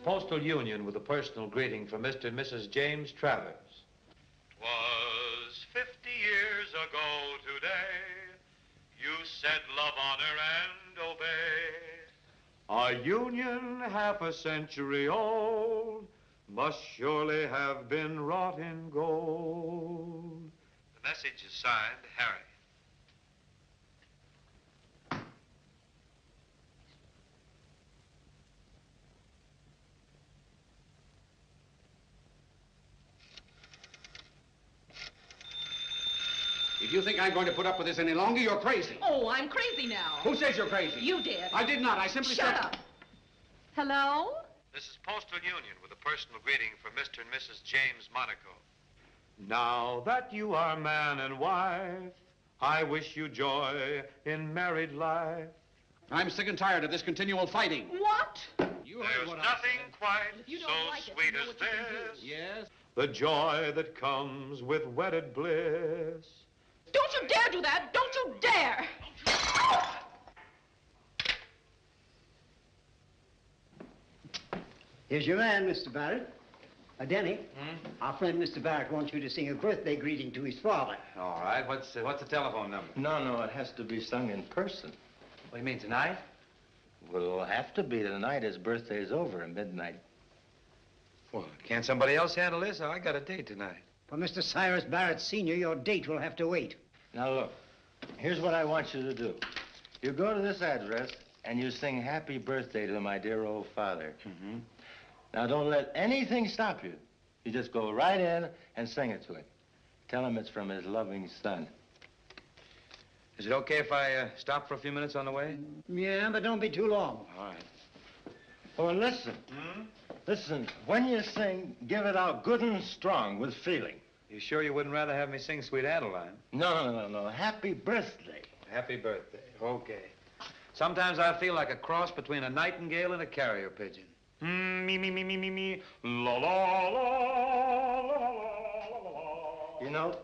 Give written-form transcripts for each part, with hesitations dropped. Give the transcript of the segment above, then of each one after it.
Postal Union with a personal greeting from Mr. and Mrs. James Travers. 'Twas 50 years ago today, you said love, honor, and obey. A union half a century old must surely have been wrought in gold. The message is signed, Harry. If you think I'm going to put up with this any longer, you're crazy. Oh, I'm crazy now. Who says you're crazy? You did. I did not. I simply said... Shut up. Hello? This is Postal Union with a personal greeting from Mr. and Mrs. James Monaco. Now that you are man and wife, I wish you joy in married life. I'm sick and tired of this continual fighting. What? You heard There's what nothing I said. quite If you so don't like it, sweet you know as what you can do. this. Yes? The joy that comes with wedded bliss. Don't you dare do that! Don't you dare! Here's your man, Mr. Barrett. Denny, our friend Mr. Barrett wants you to sing a birthday greeting to his father. All right. What's the telephone number? No, it has to be sung in person. What do you mean, tonight? Well, it'll have to be tonight. His birthday's over at midnight. Well, can't somebody else handle this? I got a date tonight. For Mr. Cyrus Barrett Sr., your date will have to wait. Now, look, here's what I want you to do. You go to this address, and you sing happy birthday to my dear old father. Mm-hmm. Now, don't let anything stop you. You just go right in and sing it to him. Tell him it's from his loving son. Is it okay if I stop for a few minutes on the way? Yeah, but don't be too long. All right. Oh, and listen. Listen, when you sing, give it out good and strong with feeling. You sure you wouldn't rather have me sing Sweet Adeline? No. Happy birthday. Happy birthday. Okay. Sometimes I feel like a cross between a nightingale and a carrier pigeon. Me, la, la, la, la, la. You know,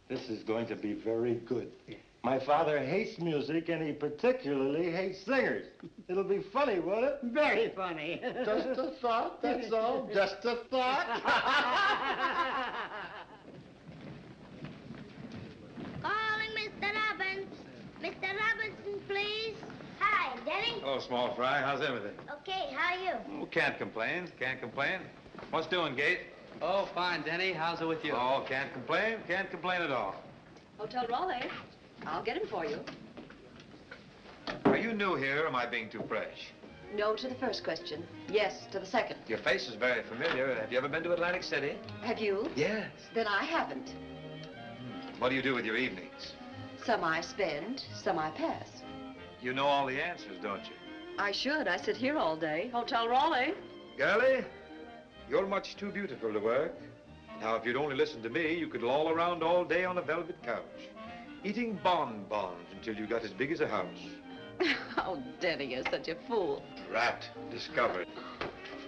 this is going to be very good. My father hates music, and he particularly hates singers. It'll be funny, won't it? Very funny. Just a thought, that's all. Just a thought. Calling Mr. Robbins. Mr. Robinson, please. Hi, Denny. Hello, Small Fry. How's everything? Okay, how are you? Oh, can't complain. Can't complain. What's doing, Gate? Oh, fine, Denny. How's it with you? Oh, can't complain. Can't complain at all. Hotel Raleigh. I'll get him for you. Are you new here, or am I being too fresh? No to the first question. Yes to the second. Your face is very familiar. Have you ever been to Atlantic City? Have you? Yes. Then I haven't. What do you do with your evenings? Some I spend, some I pass. You know all the answers, don't you? I should. I sit here all day. Hotel Raleigh. Girlie, you're much too beautiful to work. Now, if you'd only listen to me, you could loll around all day on a velvet couch, eating bonbons until you got as big as a house. Oh, Denny, you're such a fool. Rat discovered.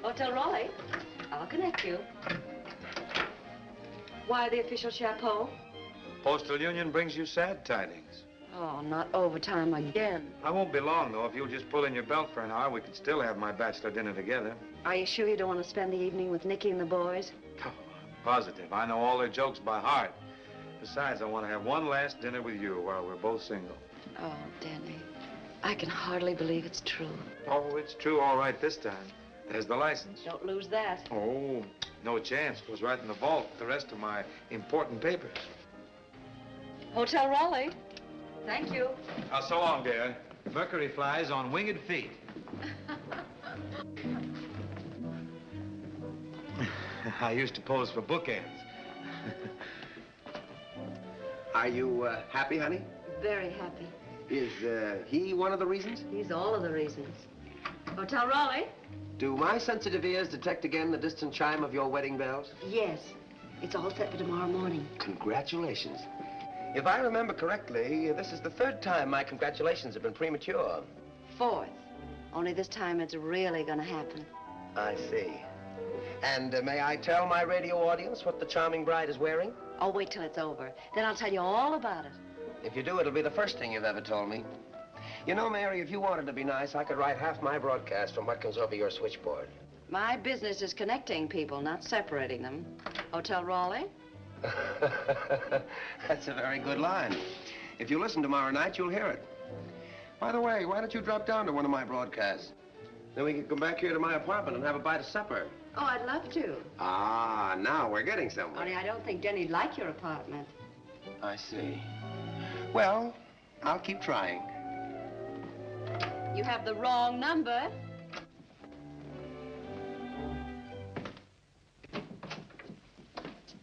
Hotel Raleigh. I'll connect you. Why the official chapeau? Postal Union brings you sad tidings. Oh, not overtime again. I won't be long, though. If you'll just pull in your belt for an hour, we could still have my bachelor dinner together. Are you sure you don't want to spend the evening with Nicky and the boys? Oh, positive. I know all their jokes by heart. Besides, I want to have one last dinner with you while we're both single. Oh, Denny, I can hardly believe it's true. Oh, it's true all right this time. There's the license. Don't lose that. Oh, no chance. It goes right in the vault with the rest of my important papers. Hotel Raleigh. Thank you. So long, dear. Mercury flies on winged feet. I used to pose for bookends. Are you happy, honey? Very happy. Is he one of the reasons? He's all of the reasons. Hotel Raleigh? Do my sensitive ears detect again the distant chime of your wedding bells? Yes. It's all set for tomorrow morning. Congratulations. If I remember correctly, this is the third time my congratulations have been premature. Fourth. Only this time it's really gonna happen. I see. And may I tell my radio audience what the charming bride is wearing? Oh, wait till it's over. Then I'll tell you all about it. If you do, it'll be the first thing you've ever told me. You know, Mary, if you wanted to be nice, I could write half my broadcast from what comes over your switchboard. My business is connecting people, not separating them. Hotel Raleigh? That's a very good line. If you listen tomorrow night, you'll hear it. By the way, why don't you drop down to one of my broadcasts? Then we can come back here to my apartment and have a bite of supper. Oh, I'd love to. Ah, now we're getting somewhere. Only I don't think Denny'd like your apartment. I see. Well, I'll keep trying. You have the wrong number.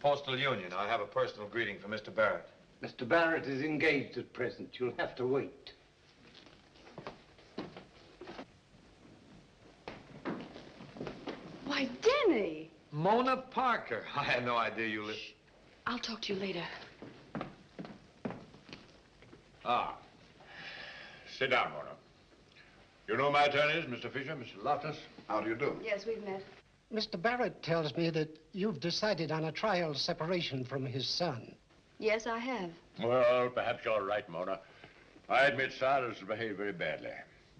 Postal Union. I have a personal greeting for Mr. Barrett. Mr. Barrett is engaged at present. You'll have to wait. Why, Denny! Mona Parker. I had no idea you lived. I'll talk to you later. Ah. Sit down, Mona. You know my attorneys, Mr. Fisher, Mr. Loftus. How do you do? Yes, we've met. Mr. Barrett tells me that you've decided on a trial separation from his son. Yes, I have. Well, perhaps you're right, Mona. I admit Cyrus has behaved very badly.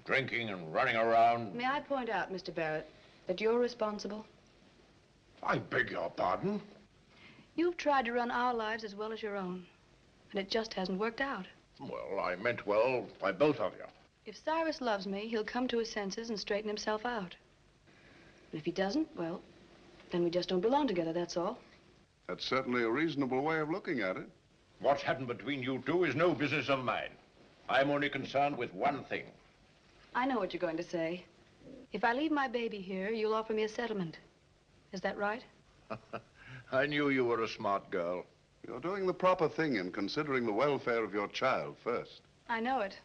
Drinking and running around. May I point out, Mr. Barrett, that you're responsible? I beg your pardon? You've tried to run our lives as well as your own, and it just hasn't worked out. Well, I meant well by both of you. If Cyrus loves me, he'll come to his senses and straighten himself out. And if he doesn't, well, then we just don't belong together, that's all. That's certainly a reasonable way of looking at it. What's happened between you two is no business of mine. I'm only concerned with one thing. I know what you're going to say. If I leave my baby here, you'll offer me a settlement. Is that right? I knew you were a smart girl. You're doing the proper thing in considering the welfare of your child first. I know it.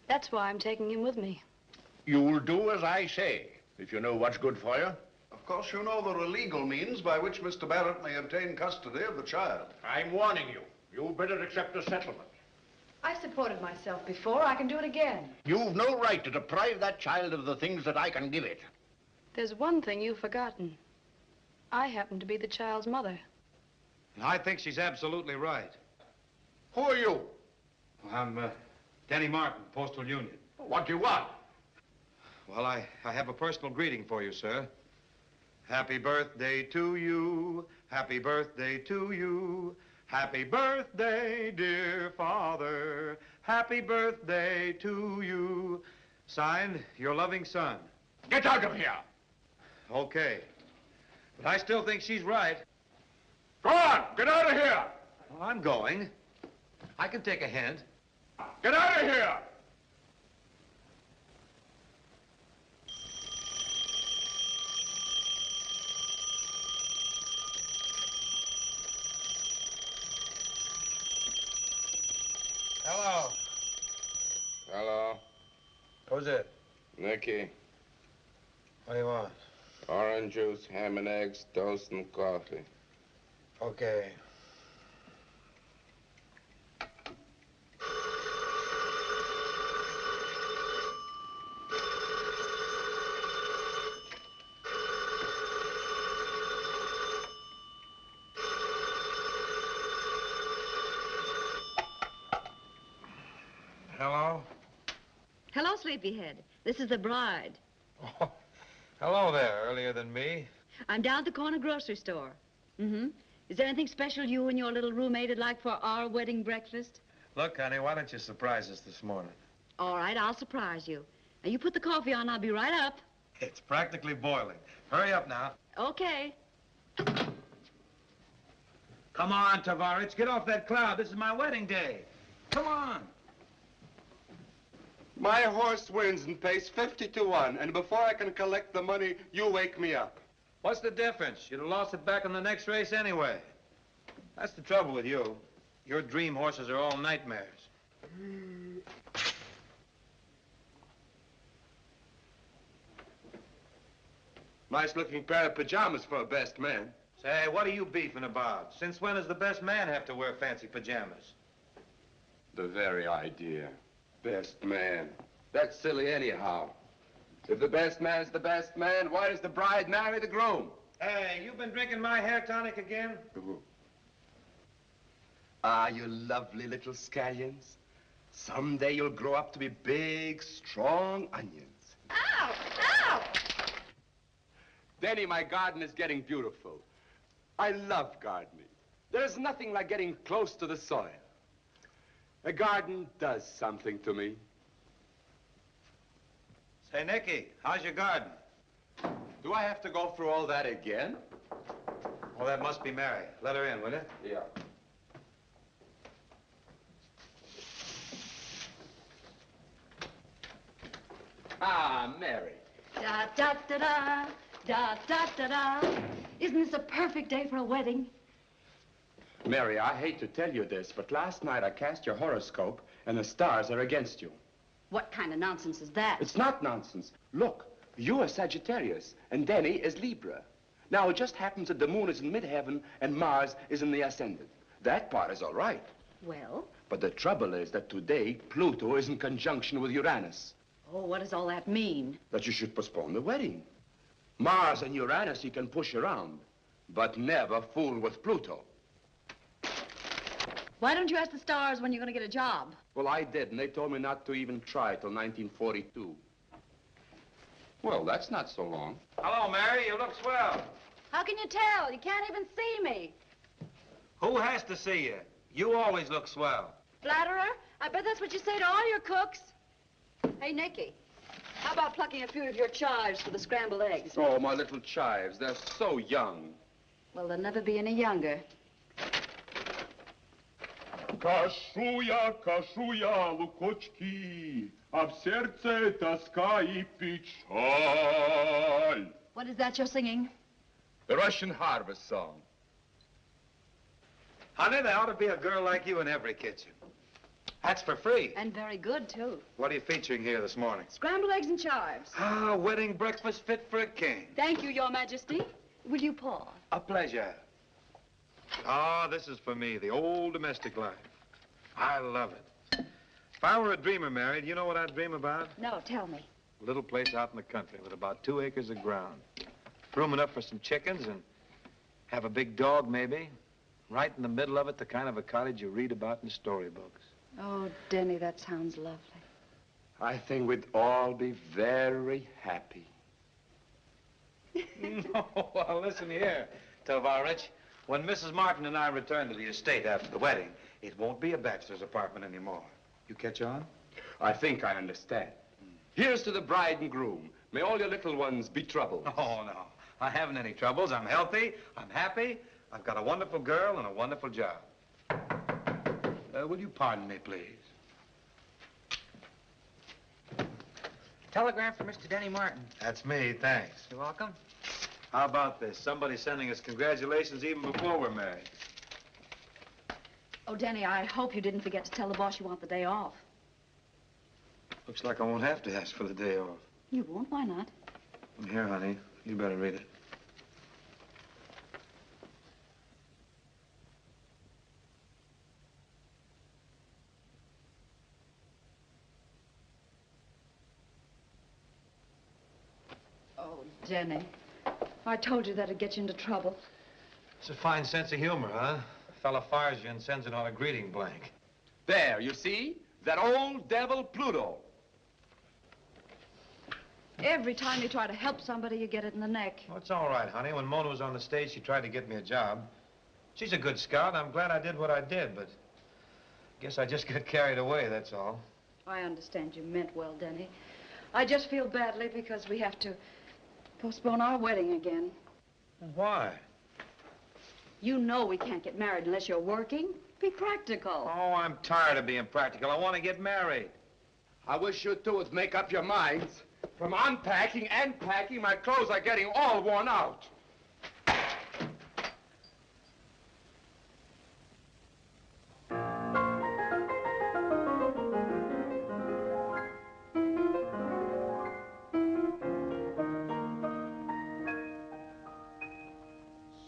That's why I'm taking him with me. You'll do as I say, if you know what's good for you. Of course, you know there are legal means by which Mr. Barrett may obtain custody of the child. I'm warning you. You'd better accept a settlement. I supported myself before. I can do it again. You've no right to deprive that child of the things that I can give it. There's one thing you've forgotten. I happen to be the child's mother. And I think she's absolutely right. Who are you? I'm Denny Martin, Postal Union. What do you want? Well, I have a personal greeting for you, sir. Happy birthday to you. Happy birthday to you. Happy birthday, dear father. Happy birthday to you. Signed, your loving son. Get out of here. Okay. But I still think she's right. Go on, get out of here. Well, I'm going. I can take a hint. Get out of here. Hello. Hello. Who's it? Nicky. What do you want? Orange juice, ham and eggs, toast and coffee. Okay. Hello? Hello, Sleepyhead. This is the bride. Oh, hello there, earlier than me. I'm down at the corner grocery store. Mm-hmm. Is there anything special you and your little roommate would like for our wedding breakfast? Look, honey, why don't you surprise us this morning? All right, I'll surprise you. Now, you put the coffee on, I'll be right up. It's practically boiling. Hurry up now. Okay. Come on, Tavares, get off that cloud. This is my wedding day. Come on. My horse wins and pays 50 to 1, and before I can collect the money, you wake me up. What's the difference? You'd have lost it back in the next race anyway. That's the trouble with you. Your dream horses are all nightmares. Nice-looking pair of pajamas for a best man. Say, what are you beefing about? Since when does the best man have to wear fancy pajamas? The very idea. Best man. That's silly anyhow. If the best man's the best man, why does the bride marry the groom? Hey, you been drinking my hair tonic again? Ah, you lovely little scallions. Someday you'll grow up to be big, strong onions. Ow! Ow! Denny, my garden is getting beautiful. I love gardening. There is nothing like getting close to the soil. A garden does something to me. Say, Nicky, how's your garden? Do I have to go through all that again? Oh, that must be Mary. Let her in, will you? Yeah. Ah, Mary. Da da da da, da da da da. Isn't this a perfect day for a wedding? Mary, I hate to tell you this, but last night I cast your horoscope, and the stars are against you. What kind of nonsense is that? It's not nonsense. Look, you are Sagittarius, and Denny is Libra. Now, it just happens that the moon is in midheaven, and Mars is in the ascendant. That part is all right. Well? But the trouble is that today, Pluto is in conjunction with Uranus. Oh, what does all that mean? That you should postpone the wedding. Mars and Uranus you can push around, but never fool with Pluto. Why don't you ask the stars when you're going to get a job? Well, I did, and they told me not to even try till 1942. Well, that's not so long. Hello, Mary. You look swell. How can you tell? You can't even see me. Who has to see you? You always look swell. Flatterer? I bet that's what you say to all your cooks. Hey, Nicky, how about plucking a few of your chives for the scrambled eggs? Oh, my little chives, they're so young. Well, they'll never be any younger. Кашуя, кашуя, лукочки, а в сердце тоска и печаль. What is that you're singing? The Russian harvest song. Honey, there ought to be a girl like you in every kitchen. That's for free. And very good, too. What are you featuring here this morning? Scrambled eggs and chives. Ah, wedding breakfast fit for a king. Thank you, Your Majesty. Will you pour? A pleasure. Ah, this is for me, the old domestic life. I love it. If I were a dreamer, Mary, do you know what I'd dream about? No, tell me. A little place out in the country with about 2 acres of ground. Room enough for some chickens and have a big dog, maybe. Right in the middle of it, the kind of a cottage you read about in storybooks. Oh, Denny, that sounds lovely. I think we'd all be very happy. No, well, listen here, Tovarich. When Mrs. Martin and I return to the estate after the wedding, it won't be a bachelor's apartment anymore. You catch on? I think I understand. Here's to the bride and groom. May all your little ones be troubled. Oh, no. I haven't any troubles. I'm healthy. I'm happy. I've got a wonderful girl and a wonderful job. Will you pardon me, please? Telegram for Mr. Denny Martin. That's me, thanks. You're welcome. How about this? Somebody sending us congratulations even before we're married. Oh, Denny, I hope you didn't forget to tell the boss you want the day off. Looks like I won't have to ask for the day off. You won't? Why not? Here, honey. You better read it. Oh, Denny. I told you that'd get you into trouble. It's a fine sense of humor, huh? A fella fires you and sends it on a greeting blank. There, you see? That old devil Pluto. Every time you try to help somebody, you get it in the neck. Oh, it's all right, honey. When Mona was on the stage, she tried to get me a job. She's a good scout. I'm glad I did what I did, but I guess I just got carried away, that's all. I understand you meant well, Denny. I just feel badly because we have to postpone our wedding again. Why? You know we can't get married unless you're working. Be practical. Oh, I'm tired of being practical. I want to get married. I wish you two would make up your minds. From unpacking and packing, my clothes are getting all worn out.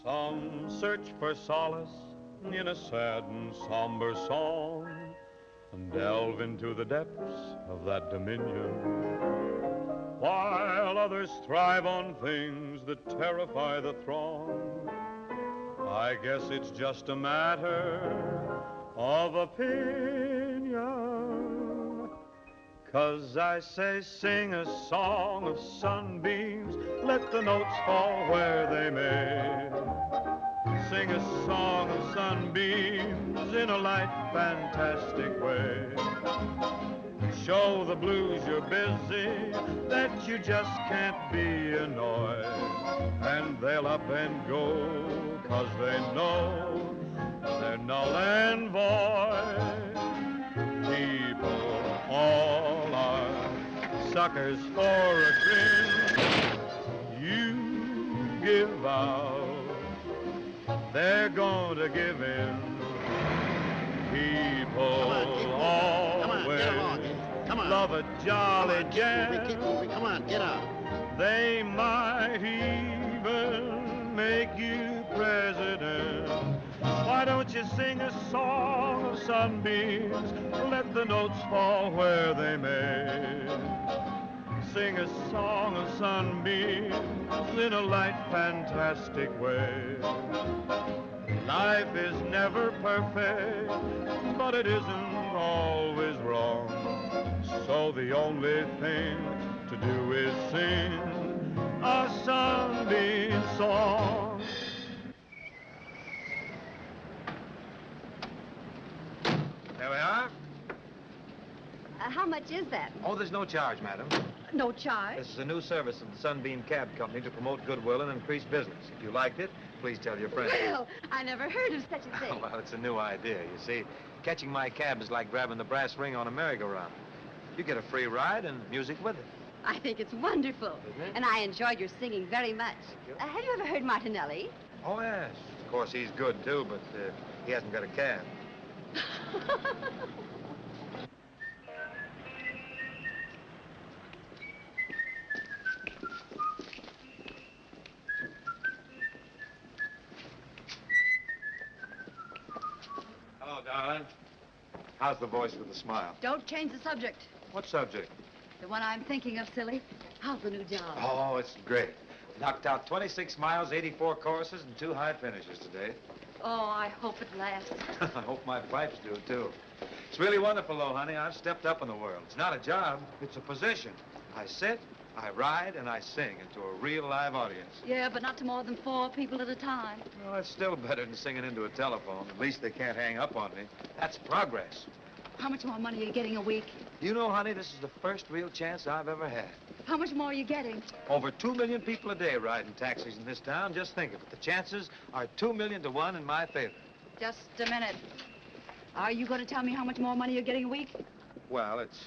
Some search for solace in a sad and somber song and delve into the depths of that dominion, while others thrive on things that terrify the throng. I guess it's just a matter of opinion. 'Cause I say sing a song of sunbeams, let the notes fall where they may. Sing a song of sunbeams in a light, fantastic way. Show the blues you're busy, that you just can't be annoyed. And they'll up and go, 'cause they know they're null and void. People all are suckers for a grin. You give out, they're gonna give in. People always love a jolly jam. Keep moving. Come on, get out. They might even make you president. Why don't you sing a song of sunbeams? Let the notes fall where they may. Sing a song of sunbeams in a light, fantastic way. Life is never perfect, but it isn't always wrong. So the only thing to do is sing a sunbeam song. There we are. How much is that? Oh, there's no charge, madam. No charge? This is a new service of the Sunbeam Cab Company to promote goodwill and increase business. If you liked it, please tell your friends. Well, I never heard of such a thing. Well, it's a new idea, you see. Catching my cab is like grabbing the brass ring on a merry-go-round. You get a free ride and music with it. I think it's wonderful. Isn't it? And I enjoyed your singing very much. Have you ever heard Martinelli? Oh, yes. Of course, he's good, too, but he hasn't got a cab. Hello, darling. How's the voice with the smile? Don't change the subject. What subject? The one I'm thinking of, silly. How's the new job? Oh, it's great. Knocked out 26 miles, 84 courses, and 2 high finishes today. Oh, I hope it lasts. I hope my pipes do, too. It's really wonderful, though, honey. I've stepped up in the world. It's not a job. It's a position. I sit, I ride, and I sing into a real live audience. Yeah, but not to more than 4 people at a time. Well, that's still better than singing into a telephone. At least they can't hang up on me. That's progress. How much more money are you getting a week? You know, honey, this is the first real chance I've ever had. How much more are you getting? Over 2 million people a day riding taxis in this town. Just think of it. The chances are 2 million to 1 in my favor. Just a minute. Are you going to tell me how much more money you're getting a week? Well, it's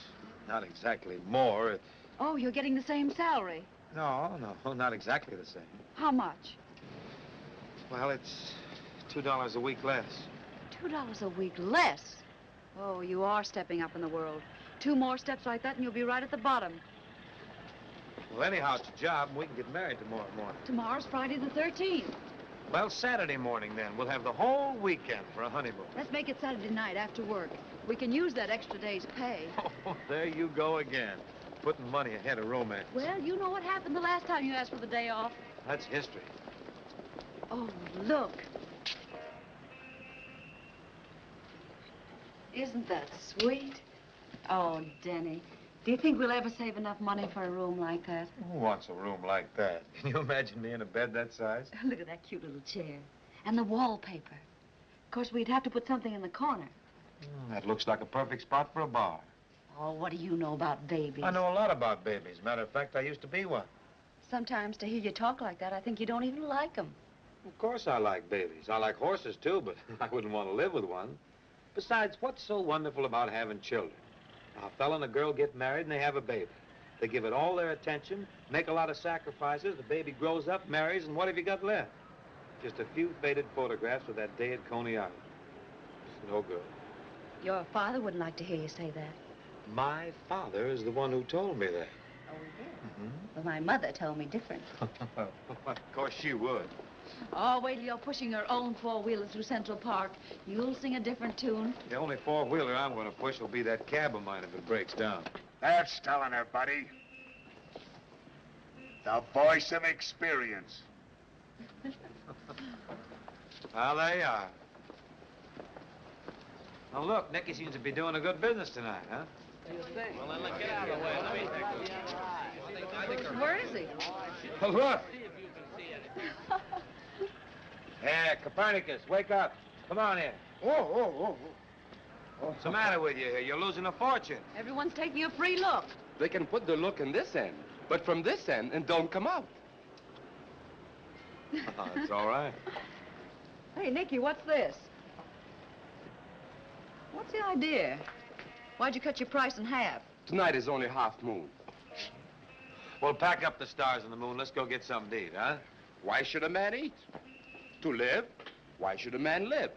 not exactly more. Oh, you're getting the same salary. No, not exactly the same. How much? Well, it's $2 a week less. $2 a week less? Oh, you are stepping up in the world. 2 more steps like that and you'll be right at the bottom. Well, anyhow, it's a job and we can get married tomorrow morning. Tomorrow's Friday the 13th. Well, Saturday morning, then. We'll have the whole weekend for a honeymoon. Let's make it Saturday night after work. We can use that extra day's pay. Oh, there you go again. Putting money ahead of romance. Well, you know what happened the last time you asked for the day off. That's history. Oh, look. Isn't that sweet? Oh, Denny, do you think we'll ever save enough money for a room like that? Who wants a room like that? Can you imagine me in a bed that size? Look at that cute little chair. And the wallpaper. Of course, we'd have to put something in the corner. That looks like a perfect spot for a bar. Oh, what do you know about babies? I know a lot about babies. Matter of fact, I used to be one. Sometimes to hear you talk like that, I think you don't even like them. Of course I like babies. I like horses, too, but I wouldn't want to live with one. Besides, what's so wonderful about having children? A fella and a girl get married and they have a baby. They give it all their attention, make a lot of sacrifices, the baby grows up, marries, and what have you got left? Just a few faded photographs of that day at Coney Island. It's no good. Your father wouldn't like to hear you say that. My father is the one who told me that. Oh, he did? Well, my mother told me different. Of course she would. Oh, wait till you're pushing your own 4-wheeler through Central Park. You'll sing a different tune. The only 4-wheeler I'm going to push will be that cab of mine if it breaks down. That's telling her, buddy. The voice of experience. Well, there you are. Now, look, Nicky seems to be doing a good business tonight, huh? Well, then get out of the way. Let me Where is he? Oh, look. Hey, Copernicus, wake up. Come on in. What's the matter with you here? You're losing a fortune. Everyone's taking a free look. They can put the look in this end, but from this end and don't come out. Oh, it's all right. Hey, Nicky, what's this? What's the idea? Why'd you cut your price in half? Tonight is only half moon. Well, pack up the stars and the moon. Let's go get something to eat, huh? Why should a man eat? To live. Why should a man live?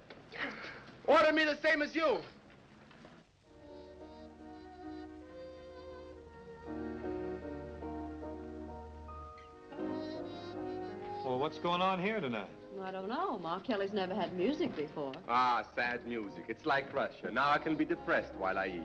Order me the same as you. Well, what's going on here tonight? I don't know. Ma Kelly's never had music before. Ah, sad music. It's like Russia. Now I can be depressed while I eat.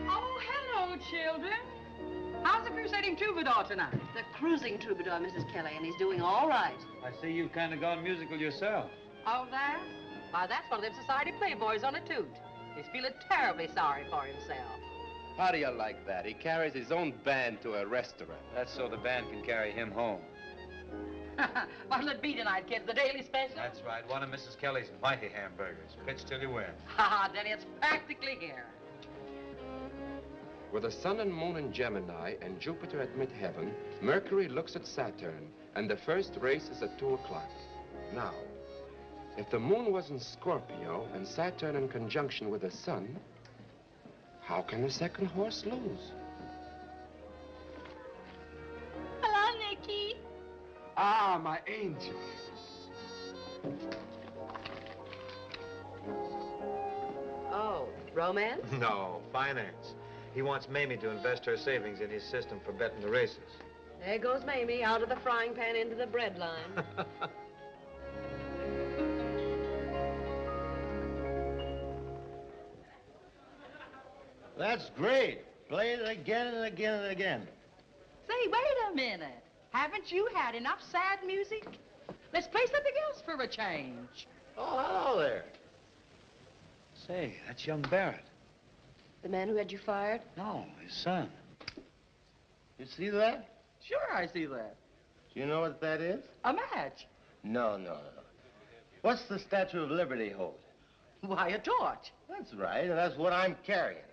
Oh, hello, children. How's the crusading troubadour tonight? The cruising troubadour, Mrs. Kelly, and he's doing all right. I see you've kind of gone musical yourself. Oh, that? Why, that's one of them society playboys on a toot. He's feeling terribly sorry for himself. How do you like that? He carries his own band to a restaurant. That's so the band can carry him home. What'll it be tonight, kids? The daily special? That's right. One of Mrs. Kelly's mighty hamburgers. Pitch till you win. Ha, Denny, it's practically here. With the sun and moon in Gemini and Jupiter at midheaven, Mercury looks at Saturn, and the first race is at 2 o'clock. Now, if the moon was in Scorpio and Saturn in conjunction with the sun, how can the second horse lose? Hello, Nicky. Ah, my angel. Oh, romance? No, finance. He wants Mamie to invest her savings in his system for betting the races. There goes Mamie, out of the frying pan into the bread line. That's great. Play it again and again and again. Say, wait a minute. Haven't you had enough sad music? Let's play something else for a change. Oh, hello there. Say, that's young Barrett. The man who had you fired? No, his son. You see that? Sure, I see that. Do you know what that is? A match. No. What's the Statue of Liberty hold? Why, a torch. That's right, and that's what I'm carrying.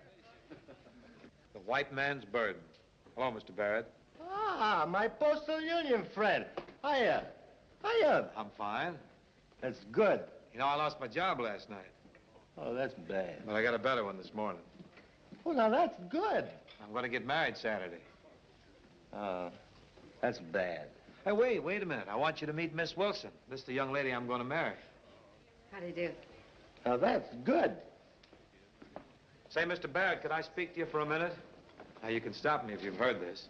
The white man's burden. Hello, Mr. Barrett. Ah, my Postal Union friend. Hiya. I'm fine. That's good. You know, I lost my job last night. Oh, that's bad. But I got a better one this morning. Well, now that's good. I'm going to get married Saturday. Oh, that's bad. Hey, wait a minute. I want you to meet Miss Wilson. This is the young lady I'm going to marry. How do you do? Now that's good. Say, Mr. Barrett, could I speak to you for a minute? Now, you can stop me if you've heard this.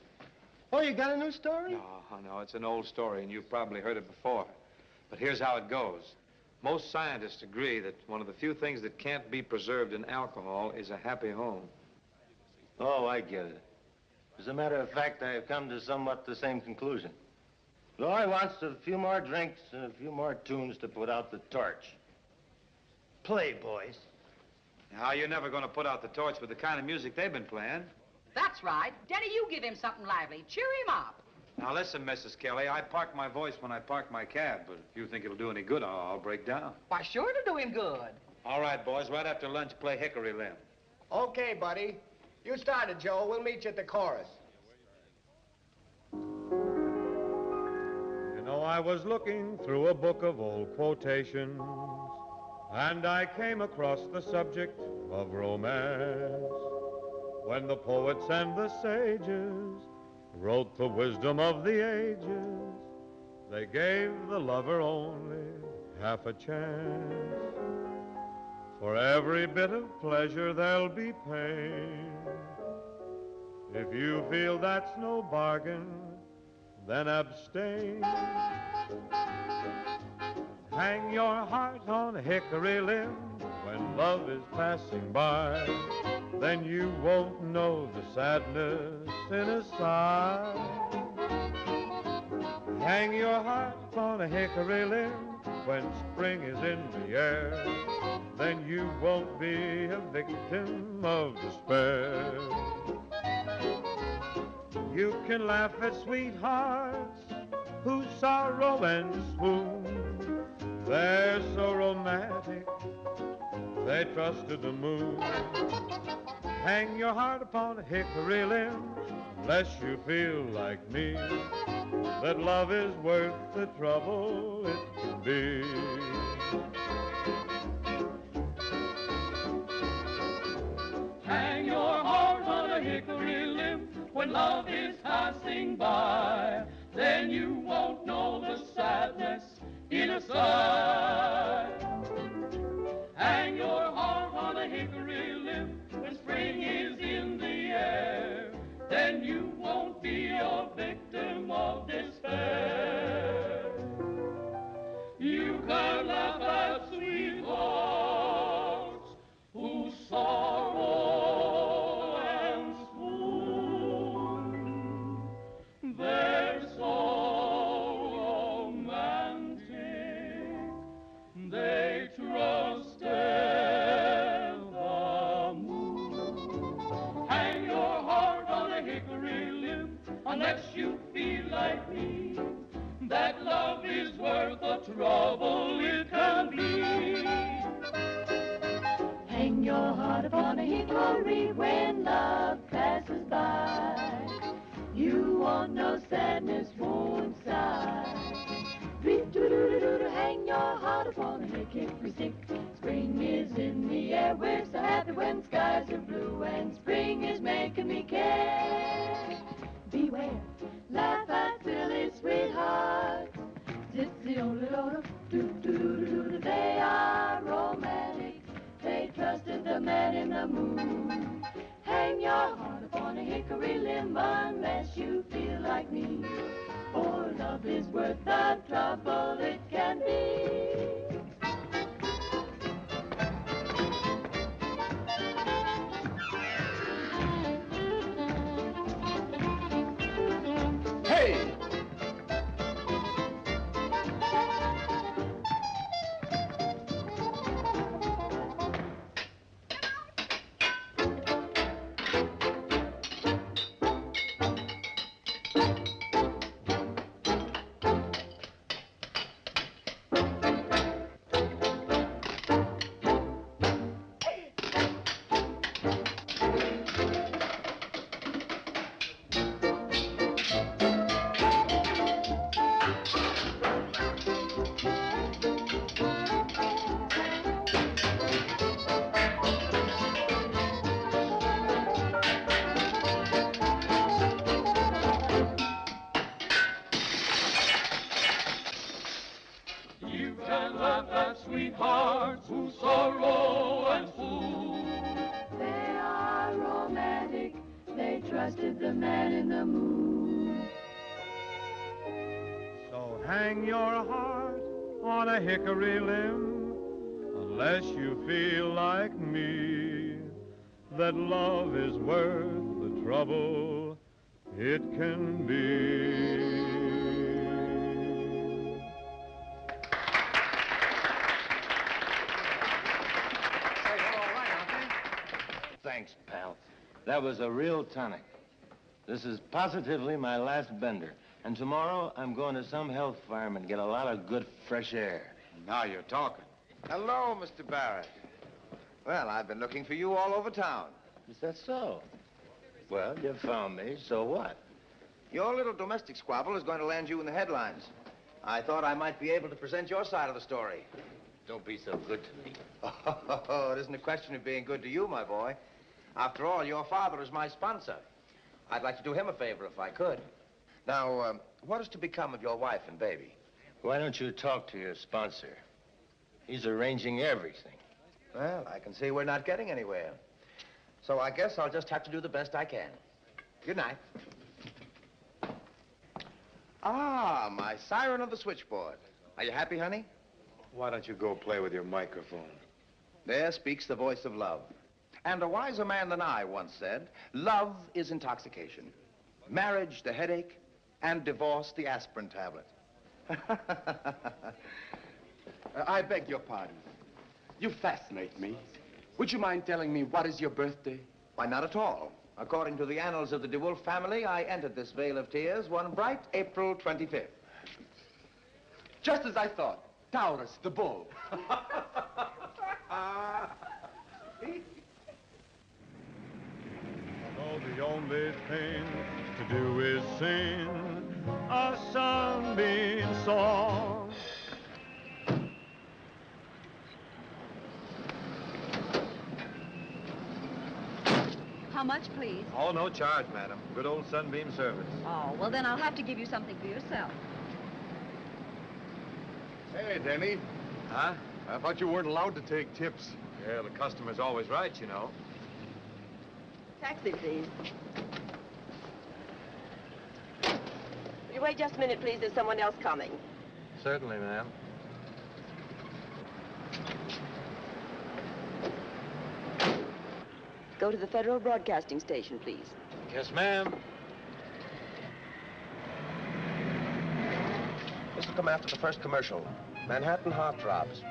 Oh, you got a new story? No, it's an old story, and you've probably heard it before. But here's how it goes. Most scientists agree that one of the few things that can't be preserved in alcohol is a happy home. Oh, I get it. As a matter of fact, I've come to somewhat the same conclusion. All he wants is a few more drinks and a few more tunes to put out the torch. Play, boys. Now, you're never going to put out the torch with the kind of music they've been playing. That's right. Denny, you give him something lively. Cheer him up. Now, listen, Mrs. Kelly, I park my voice when I park my cab, but if you think it'll do any good, I'll break down. Why, sure to do him good. All right, boys, right after lunch, play Hickory Limb. Okay, buddy. You started, Joe. We'll meet you at the chorus. You know, I was looking through a book of old quotations, and I came across the subject of romance. When the poets and the sages wrote the wisdom of the ages, they gave the lover only half a chance. For every bit of pleasure there'll be pain. If you feel that's no bargain, then abstain. Hang your heart on a hickory limb, when love is passing by, then you won't know the sadness in a sigh. Hang your heart on a hickory limb when spring is in the air, then you won't be a victim of despair. You can laugh at sweethearts whose sorrow and swoon, they're so romantic, they trusted the moon. Hang your heart upon a hickory limb, lest you feel like me, that love is worth the trouble it can be. Hang your heart on a hickory limb when love is passing by, then you won't know the sadness in a sigh. Hang your heart on a hickory limb when spring is in the air, then you won't be a victim of despair. You can laugh at sweethearts whose sorrow and swoon, they're so romantic, they trusted the moon. Hang your heart on a hickory limb unless you feel like me, that love is worth the trouble it can be. Hang your heart upon a hickory when love passes by. You won't know sadness, won't sigh. Hang your heart upon a hickory stick. Spring is in the air, we're so happy when skies are blue, and spring is making me care. Beware, laugh at silly sweethearts. They are romantic, they trusted the man in the moon. Hang your heart upon a hickory limb unless you feel like me, for love is worth the trouble it can be. Hey! You can laugh at sweethearts whose sorrow and swoon, they are romantic, they trusted the man in the moon. So hang your heart on a hickory limb, unless you feel like me, that love is worth the trouble it can be. Thanks, pal. That was a real tonic. This is positively my last bender. And tomorrow, I'm going to some health farm and get a lot of good fresh air. Now you're talking. Hello, Mr. Barrett. Well, I've been looking for you all over town. Is that so? Well, you found me, so what? Your little domestic squabble is going to land you in the headlines. I thought I might be able to present your side of the story. Don't be so good to me. Oh, it isn't a question of being good to you, my boy. After all, your father is my sponsor. I'd like to do him a favor if I could. Now, what is to become of your wife and baby? Why don't you talk to your sponsor? He's arranging everything. Well, I can see we're not getting anywhere. So I guess I'll just have to do the best I can. Good night. Ah, my siren of the switchboard. Are you happy, honey? Why don't you go play with your microphone? There speaks the voice of love. And a wiser man than I once said, love is intoxication. Marriage, the headache, and divorce, the aspirin tablet. I beg your pardon. You fascinate me. Would you mind telling me what is your birthday? Why, not at all. According to the annals of the DeWolf family, I entered this vale of tears one bright April 25th. Just as I thought. Taurus, the bull. Oh, the only thing to do is sing a sunbeam song. How much, please? Oh, no charge, madam. Good old Sunbeam service. Oh, well, then I'll have to give you something for yourself. Hey, Denny. Huh? I thought you weren't allowed to take tips. Yeah, the customer's always right, you know. Taxi, please. Will you wait just a minute, please? There's someone else coming. Certainly, ma'am. Go to the Federal Broadcasting Station, please. Yes, ma'am. This will come after the first commercial. Manhattan Heartthrobs, :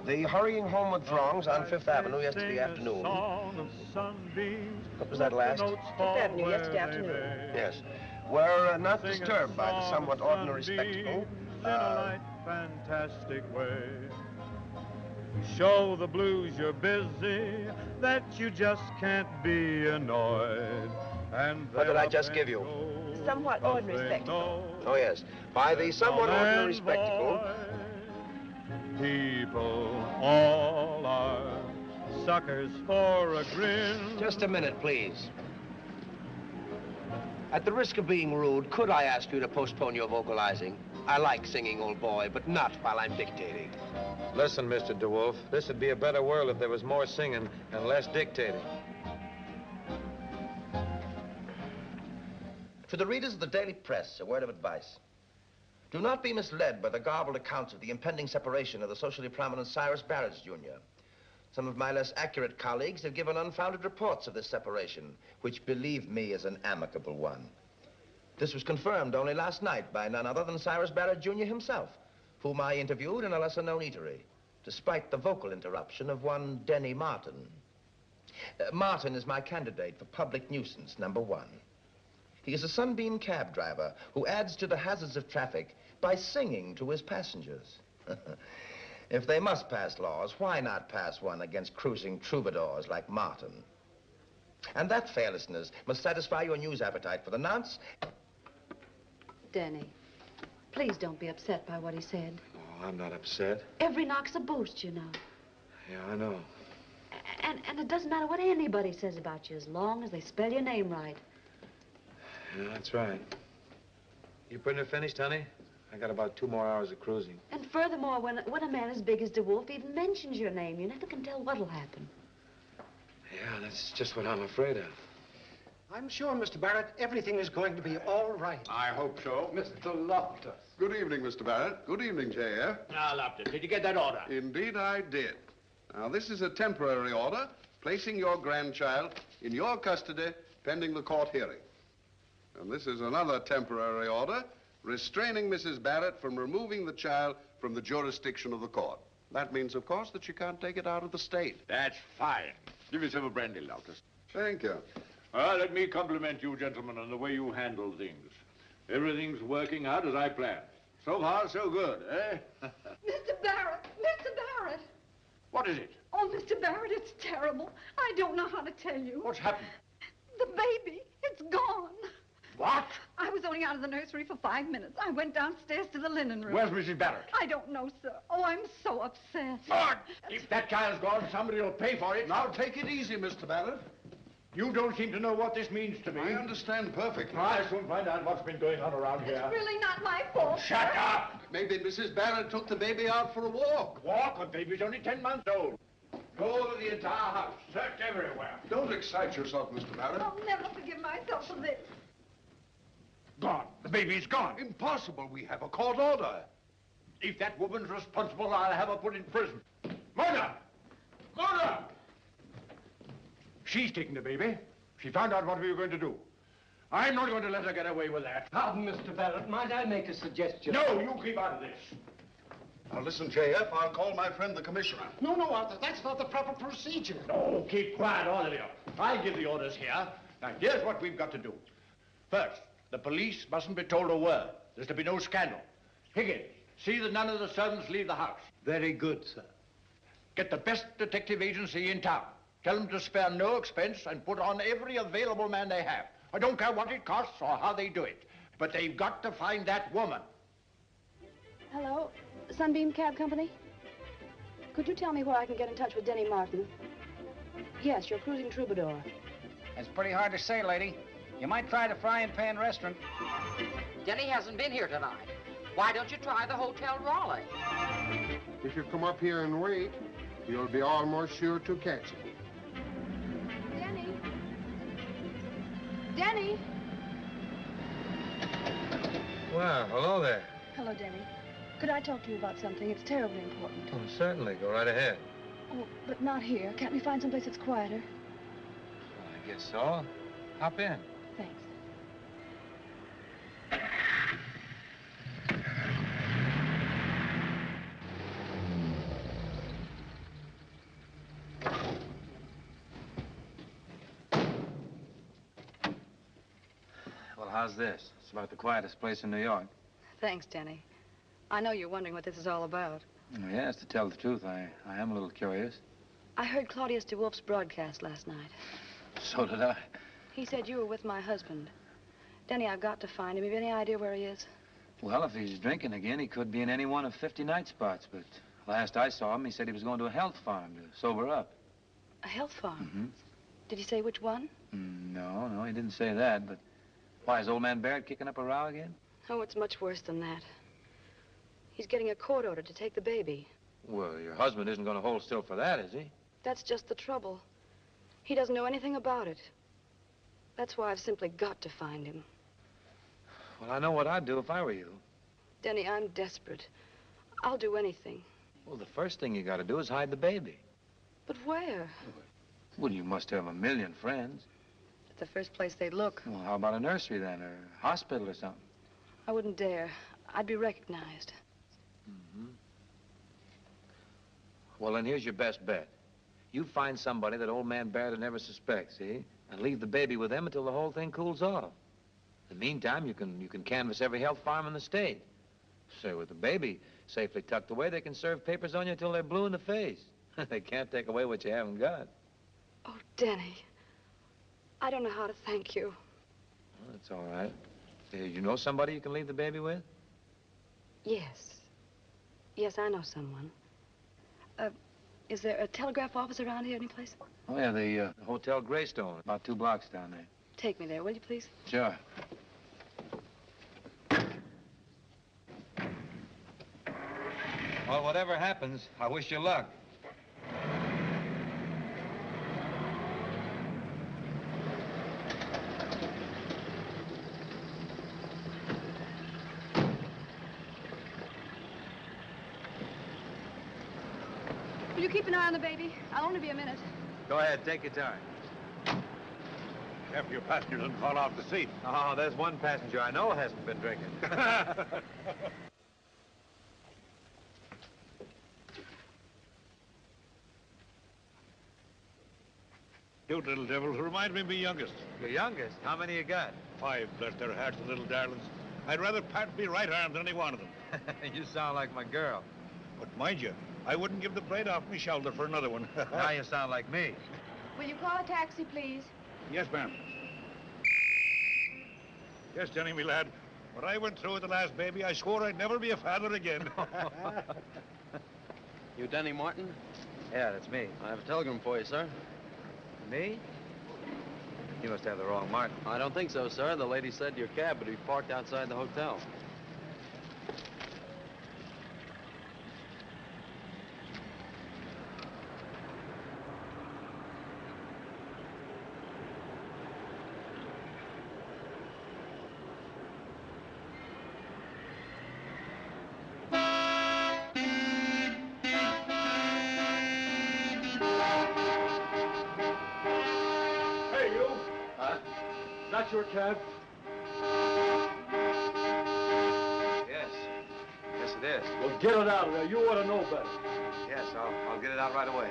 The hurrying homeward throngs on Fifth Avenue yesterday afternoon. What was that last? Fifth Avenue yesterday afternoon. Yes. Were not disturbed by the somewhat ordinary spectacle. In a light, fantastic way. Show the blues you're busy, that you just can't be annoyed. And what did I just give you? Somewhat ordinary spectacle. Oh, yes. By the somewhat ordinary spectacle. People all are suckers for a grin. Just a minute, please. At the risk of being rude, could I ask you to postpone your vocalizing? I like singing, old boy, but not while I'm dictating. Listen, Mr. DeWolf, this would be a better world if there was more singing and less dictating. To the readers of the Daily Press, a word of advice. Do not be misled by the garbled accounts of the impending separation of the socially prominent Cyrus Barrett, Jr. Some of my less accurate colleagues have given unfounded reports of this separation, which, believe me, is an amicable one. This was confirmed only last night by none other than Cyrus Barrett, Jr. himself, whom I interviewed in a lesser-known eatery, despite the vocal interruption of one Denny Martin. Martin is my candidate for public nuisance #1. He is a Sunbeam cab driver who adds to the hazards of traffic by singing to his passengers. If they must pass laws, why not pass one against cruising troubadours like Martin? And that, fair listeners, must satisfy your news appetite for the nonce. Denny, please don't be upset by what he said. Oh, I'm not upset. Every knock's a boost, you know. Yeah, I know. And it doesn't matter what anybody says about you as long as they spell your name right. Yeah, that's right. You pretty near finished, honey? I got about 2 more hours of cruising. And furthermore, when a man as big as DeWolf even mentions your name, you never can tell what'll happen. Yeah, that's just what I'm afraid of. I'm sure, Mr. Barrett, everything is going to be all right. I hope so. Mr. Loftus. Good evening, Mr. Barrett. Good evening, J.F. Now, Loftus, did you get that order? Indeed I did. Now, this is a temporary order placing your grandchild in your custody pending the court hearing. And this is another temporary order restraining Mrs. Barrett from removing the child from the jurisdiction of the court. That means, of course, that she can't take it out of the state. That's fine. Give yourself a brandy, Loftus. Thank you. Well, let me compliment you, gentlemen, on the way you handle things. Everything's working out as I planned. So far, so good, eh? Mr. Barrett! Mr. Barrett! What is it? Oh, Mr. Barrett, it's terrible. I don't know how to tell you. What's happened? The baby, it's gone. What? I was only out of the nursery for 5 minutes. I went downstairs to the linen room. Where's Mrs. Barrett? I don't know, sir. Oh, I'm so upset. Lord, if that child's gone, somebody will pay for it. Now, take it easy, Mr. Barrett. You don't seem to know what this means to me. I understand perfectly. I'll soon find out what's been going on around here. It's really not my fault. Shut up! Maybe Mrs. Barrett took the baby out for a walk. Walk? The baby's only 10 months old. Go to the entire house. Search everywhere. Don't excite yourself, Mr. Barrett. I'll never forgive myself for this. Gone. The baby's gone. Impossible. We have a court order. If that woman's responsible, I'll have her put in prison. Murder! Mona! She's taking the baby. She found out what we were going to do. I'm not going to let her get away with that. Pardon, Mr. Barrett. Might I make a suggestion? No, you keep out of this. Now listen, J.F., I'll call my friend the commissioner. No, Arthur, that's not the proper procedure. No, keep quiet, all of you. I'll give the orders here. Now, here's what we've got to do. First, the police mustn't be told a word. There's to be no scandal. Higgins, see that none of the servants leave the house. Very good, sir. Get the best detective agency in town. Tell them to spare no expense and put on every available man they have. I don't care what it costs or how they do it, but they've got to find that woman. Hello, Sunbeam Cab Company? Could you tell me where I can get in touch with Denny Martin? Yes, your cruising troubadour. It's pretty hard to say, lady. You might try the Frying Pan Restaurant. Denny hasn't been here tonight. Why don't you try the Hotel Raleigh? If you come up here and wait, you'll be almost sure to catch him. Denny? Denny? Well, hello there. Hello, Denny. Could I talk to you about something? It's terribly important. Oh, certainly. Go right ahead. Oh, but not here. Can't we find someplace that's quieter? Well, I guess so. Hop in. Thanks. Well, how's this? It's about the quietest place in New York. Thanks, Denny. I know you're wondering what this is all about. Oh, yes, to tell the truth, I am a little curious. I heard Claudius DeWolf's broadcast last night. So did I. He said you were with my husband. Denny, I've got to find him. Have you any idea where he is? Well, if he's drinking again, he could be in any one of 50 night spots, but last I saw him, he said he was going to a health farm to sober up. A health farm? Mm-hmm. Did he say which one? No, he didn't say that, but why, is old man Barrett kicking up a row again? Oh, it's much worse than that. He's getting a court order to take the baby. Well, your husband isn't going to hold still for that, is he? That's just the trouble. He doesn't know anything about it. That's why I've simply got to find him. Well, I know what I'd do if I were you. Denny, I'm desperate. I'll do anything. Well, the first thing you got to do is hide the baby. But where? Well, you must have a million friends. It's the first place they'd look. Well, how about a nursery then, or a hospital or something? I wouldn't dare. I'd be recognized. Mm-hmm. Well, then here's your best bet. You find somebody that old man Barrett never suspects, see? And leave the baby with them until the whole thing cools off. In the meantime, you can canvass every health farm in the state. Say, with the baby safely tucked away, they can serve papers on you until they're blue in the face. They can't take away what you haven't got. Oh, Denny. I don't know how to thank you. Well, that's all right. You know somebody you can leave the baby with? Yes. Yes, I know someone. Is there a telegraph office around here anyplace? Oh, yeah, the Hotel Greystone, about 2 blocks down there. Take me there, will you, please? Sure. Well, whatever happens, I wish you luck. Will you keep an eye on the baby? I'll only be a minute. Go ahead, take your time. Careful your passenger doesn't fall off the seat. Oh, there's one passenger I know hasn't been drinking. You little devils remind me of my youngest. Your youngest? How many you got? 5, bless their hearts, the little darlings. I'd rather part me right arm than any one of them. You sound like my girl. But mind you, I wouldn't give the blade off my shoulder for another one. Now you sound like me. Will you call a taxi, please? Yes, ma'am. Yes, Jenny, me lad. What I went through with the last baby, I swore I'd never be a father again. You Denny Martin? Yeah, that's me. I have a telegram for you, sir. Me? You must have the wrong Martin. I don't think so, sir. The lady said your cab would be parked outside the hotel. that your cab? Yes. Yes, it is. Well, get it out of there. You ought to know better. Yes, I'll get it out right away.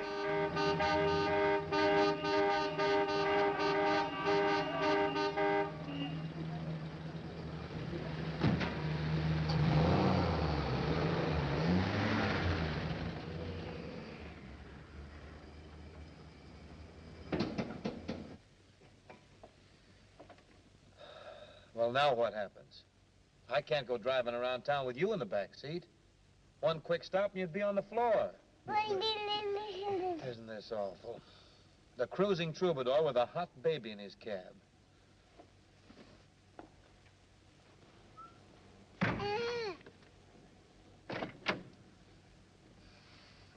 Well, now what happens? I can't go driving around town with you in the back seat. One quick stop and you'd be on the floor. Isn't this awful? The cruising troubadour with a hot baby in his cab.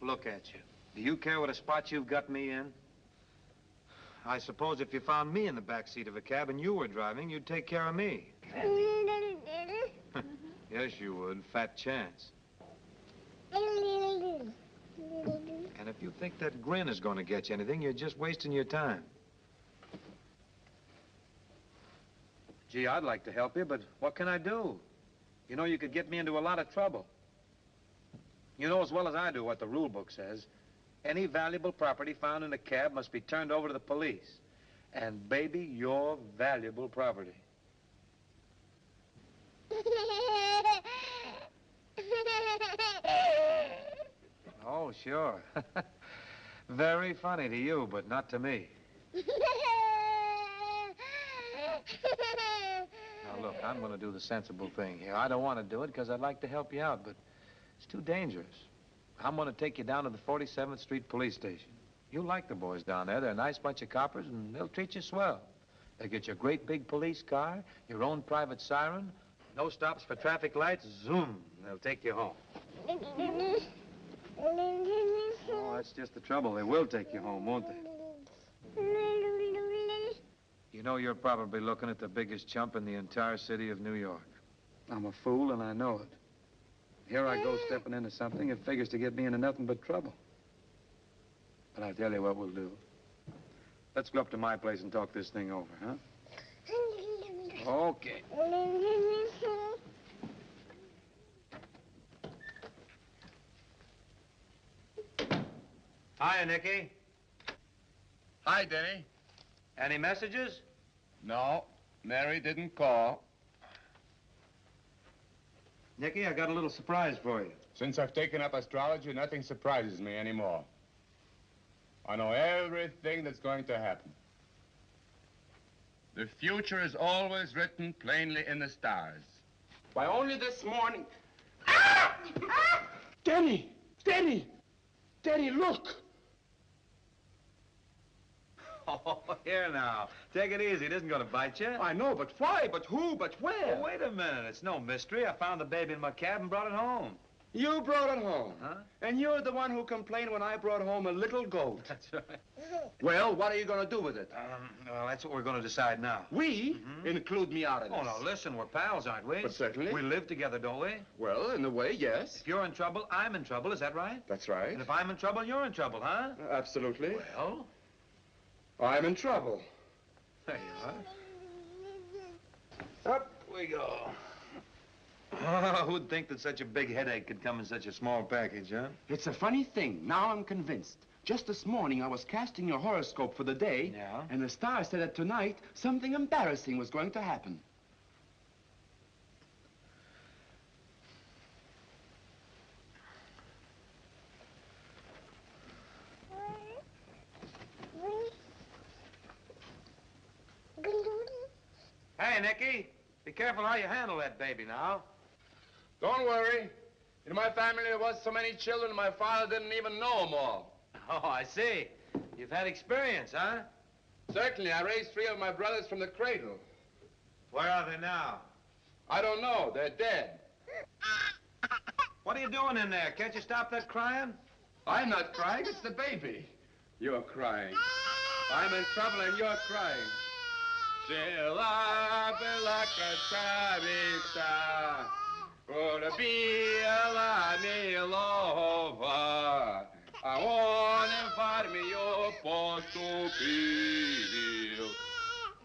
Look at you. Do you care what a spot you've got me in? I suppose if you found me in the back seat of a cab and you were driving, you'd take care of me. Yes, you would. Fat chance. And if you think that grin is going to get you anything, you're just wasting your time. Gee, I'd like to help you, but what can I do? You know, you could get me into a lot of trouble. You know as well as I do what the rule book says. Any valuable property found in a cab must be turned over to the police. And, baby, you're valuable property. Oh, sure. Very funny to you, but not to me. Now, look, I'm going to do the sensible thing here. I don't want to do it because I'd like to help you out, but it's too dangerous. I'm going to take you down to the 47th Street Police Station. You'll like the boys down there. They're a nice bunch of coppers, and they'll treat you swell. They'll get you a great big police car, your own private siren, no stops for traffic lights, zoom, they'll take you home. Oh, that's just the trouble. They will take you home, won't they? You know, you're probably looking at the biggest chump in the entire city of New York. I'm a fool, and I know it. Here I go stepping into something that figures to get me into nothing but trouble. But I'll tell you what we'll do. Let's go up to my place and talk this thing over, huh? Okay. Hiya, Nicky. Hi, Denny. Any messages? No, Mary didn't call. Nicky, I got a little surprise for you. Since I've taken up astrology, nothing surprises me anymore. I know everything that's going to happen. The future is always written plainly in the stars. Why, only this morning... Ah! Ah! Denny! Denny! Denny, look! Oh, here now. Take it easy. It isn't going to bite you. I know, but why? But who? But where? Oh, wait a minute. It's no mystery. I found the baby in my cab and brought it home. You brought it home? Huh? And you're the one who complained when I brought home a little goat. That's right. Well, what are you going to do with it? Well, that's what we're going to decide now. We? Include me out of this. Oh, no, listen. We're pals, aren't we? But certainly. We live together, don't we? Well, in a way, yes. If you're in trouble, I'm in trouble. Is that right? That's right. And if I'm in trouble, you're in trouble, huh? Absolutely. Well? I'm in trouble. There you are. Up we go. Oh, who'd think that such a big headache could come in such a small package, huh? It's a funny thing. Now I'm convinced. Just this morning, I was casting your horoscope for the day, Yeah? and the star said that tonight, something embarrassing was going to happen. Hey, Nicky, be careful how you handle that baby now. Don't worry. In my family, there was so many children, my father didn't even know them all. Oh, I see. You've had experience, huh? Certainly. I raised 3 of my brothers from the cradle. Where are they now? I don't know. They're dead. What are you doing in there? Can't you stop that crying? I'm not crying. It's the baby. You're crying. I'm in trouble and you're crying.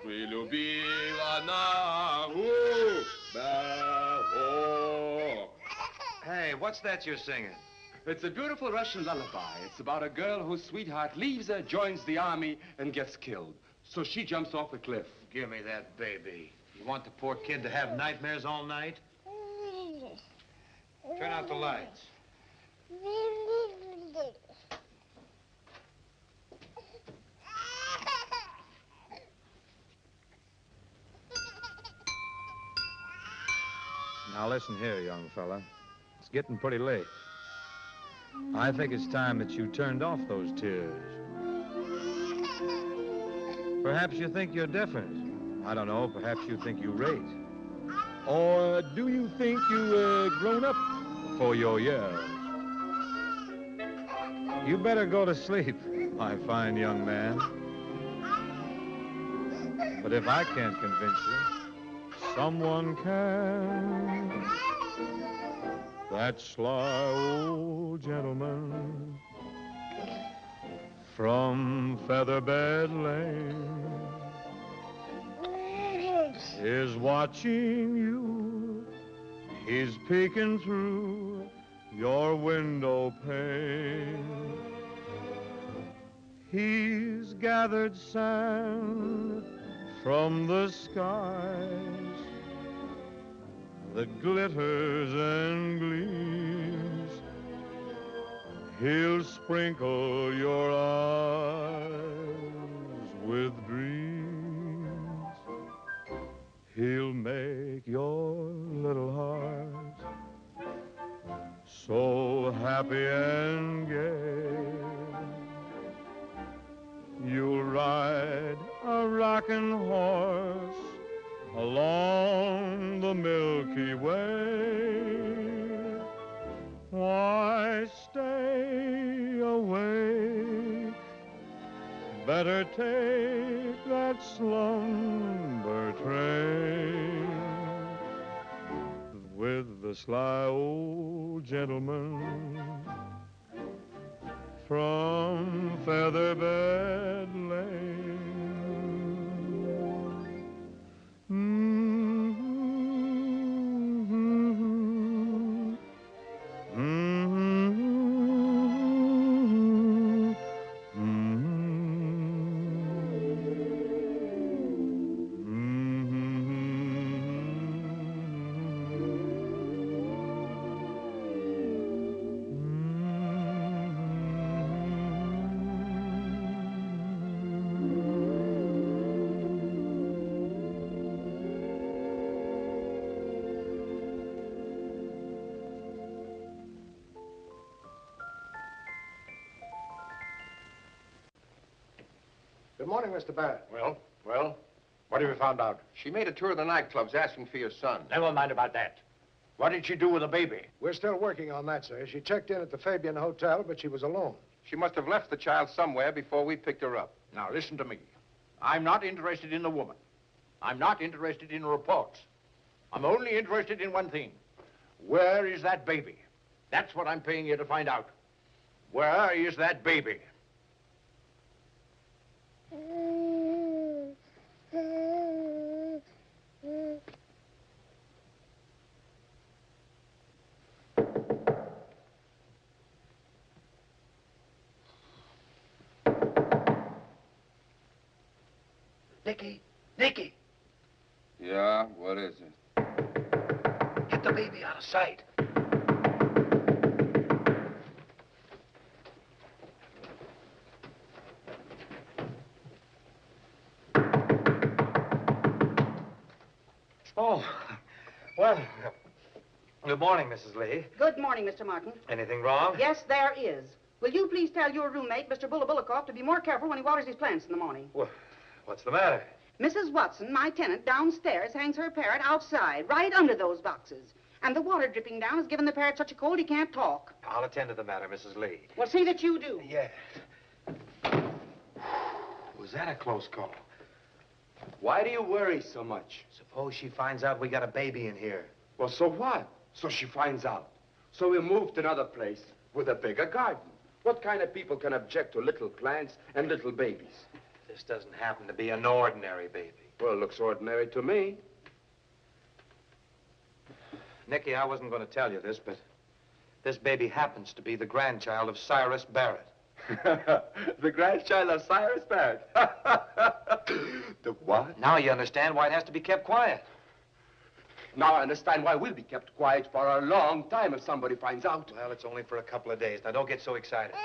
Прилюбила Hey, what's that you're singing? It's a beautiful Russian lullaby. It's about a girl whose sweetheart leaves her, joins the army, and gets killed. So she jumps off a cliff. Give me that baby. You want the poor kid to have nightmares all night? Turn out the lights. Now listen here, young fella. It's getting pretty late. I think it's time that you turned off those tears. Perhaps you think you're different. I don't know, perhaps you think you rate. Or do you think you grown up for your years? You better go to sleep, my fine young man. But if I can't convince you, someone can. That sly old gentleman from Featherbed Lane is watching you. He's peeking through your window pane. He's gathered sand from the skies that glitters and gleams. He'll sprinkle your eyes with dreams. He'll make your little heart so happy and gay. You'll ride a rocking horse along the Milky Way. Why stay away? Better take that slumber train with the sly old gentleman from Featherbed Lane. Good morning, Mr. Barrett. Well, what have you found out? She made a tour of the nightclubs asking for your son. Never mind about that. What did she do with the baby? We're still working on that, sir. She checked in at the Fabian Hotel, but she was alone. She must have left the child somewhere before we picked her up. Now, listen to me. I'm not interested in the woman. I'm not interested in reports. I'm only interested in one thing. Where is that baby? That's what I'm paying you to find out. Where is that baby? Nicky! Yeah, what is it? Get the baby out of sight. Oh, well, good morning, Mrs. Lee. Good morning, Mr. Martin. Anything wrong? Yes, there is. Will you please tell your roommate, Mr. Bulakov, to be more careful when he waters his plants in the morning? Well, what's the matter? Mrs. Watson, my tenant, downstairs, hangs her parrot outside, right under those boxes. And the water dripping down has given the parrot such a cold he can't talk. I'll attend to the matter, Mrs. Lee. Well, see that you do. Yes. Was that a close call? Why do you worry so much? Suppose she finds out we got a baby in here. Well, so what? So she finds out. So we moved to another place with a bigger garden. What kind of people can object to little plants and little babies? This doesn't happen to be an ordinary baby. Well, it looks ordinary to me. Nicky, I wasn't going to tell you this, but this baby happens to be the grandchild of Cyrus Barrett. The grandchild of Cyrus Barrett. The what? Now you understand why it has to be kept quiet. Now I understand why we'll be kept quiet for a long time if somebody finds out. Well, it's only for a couple of days. Now, don't get so excited.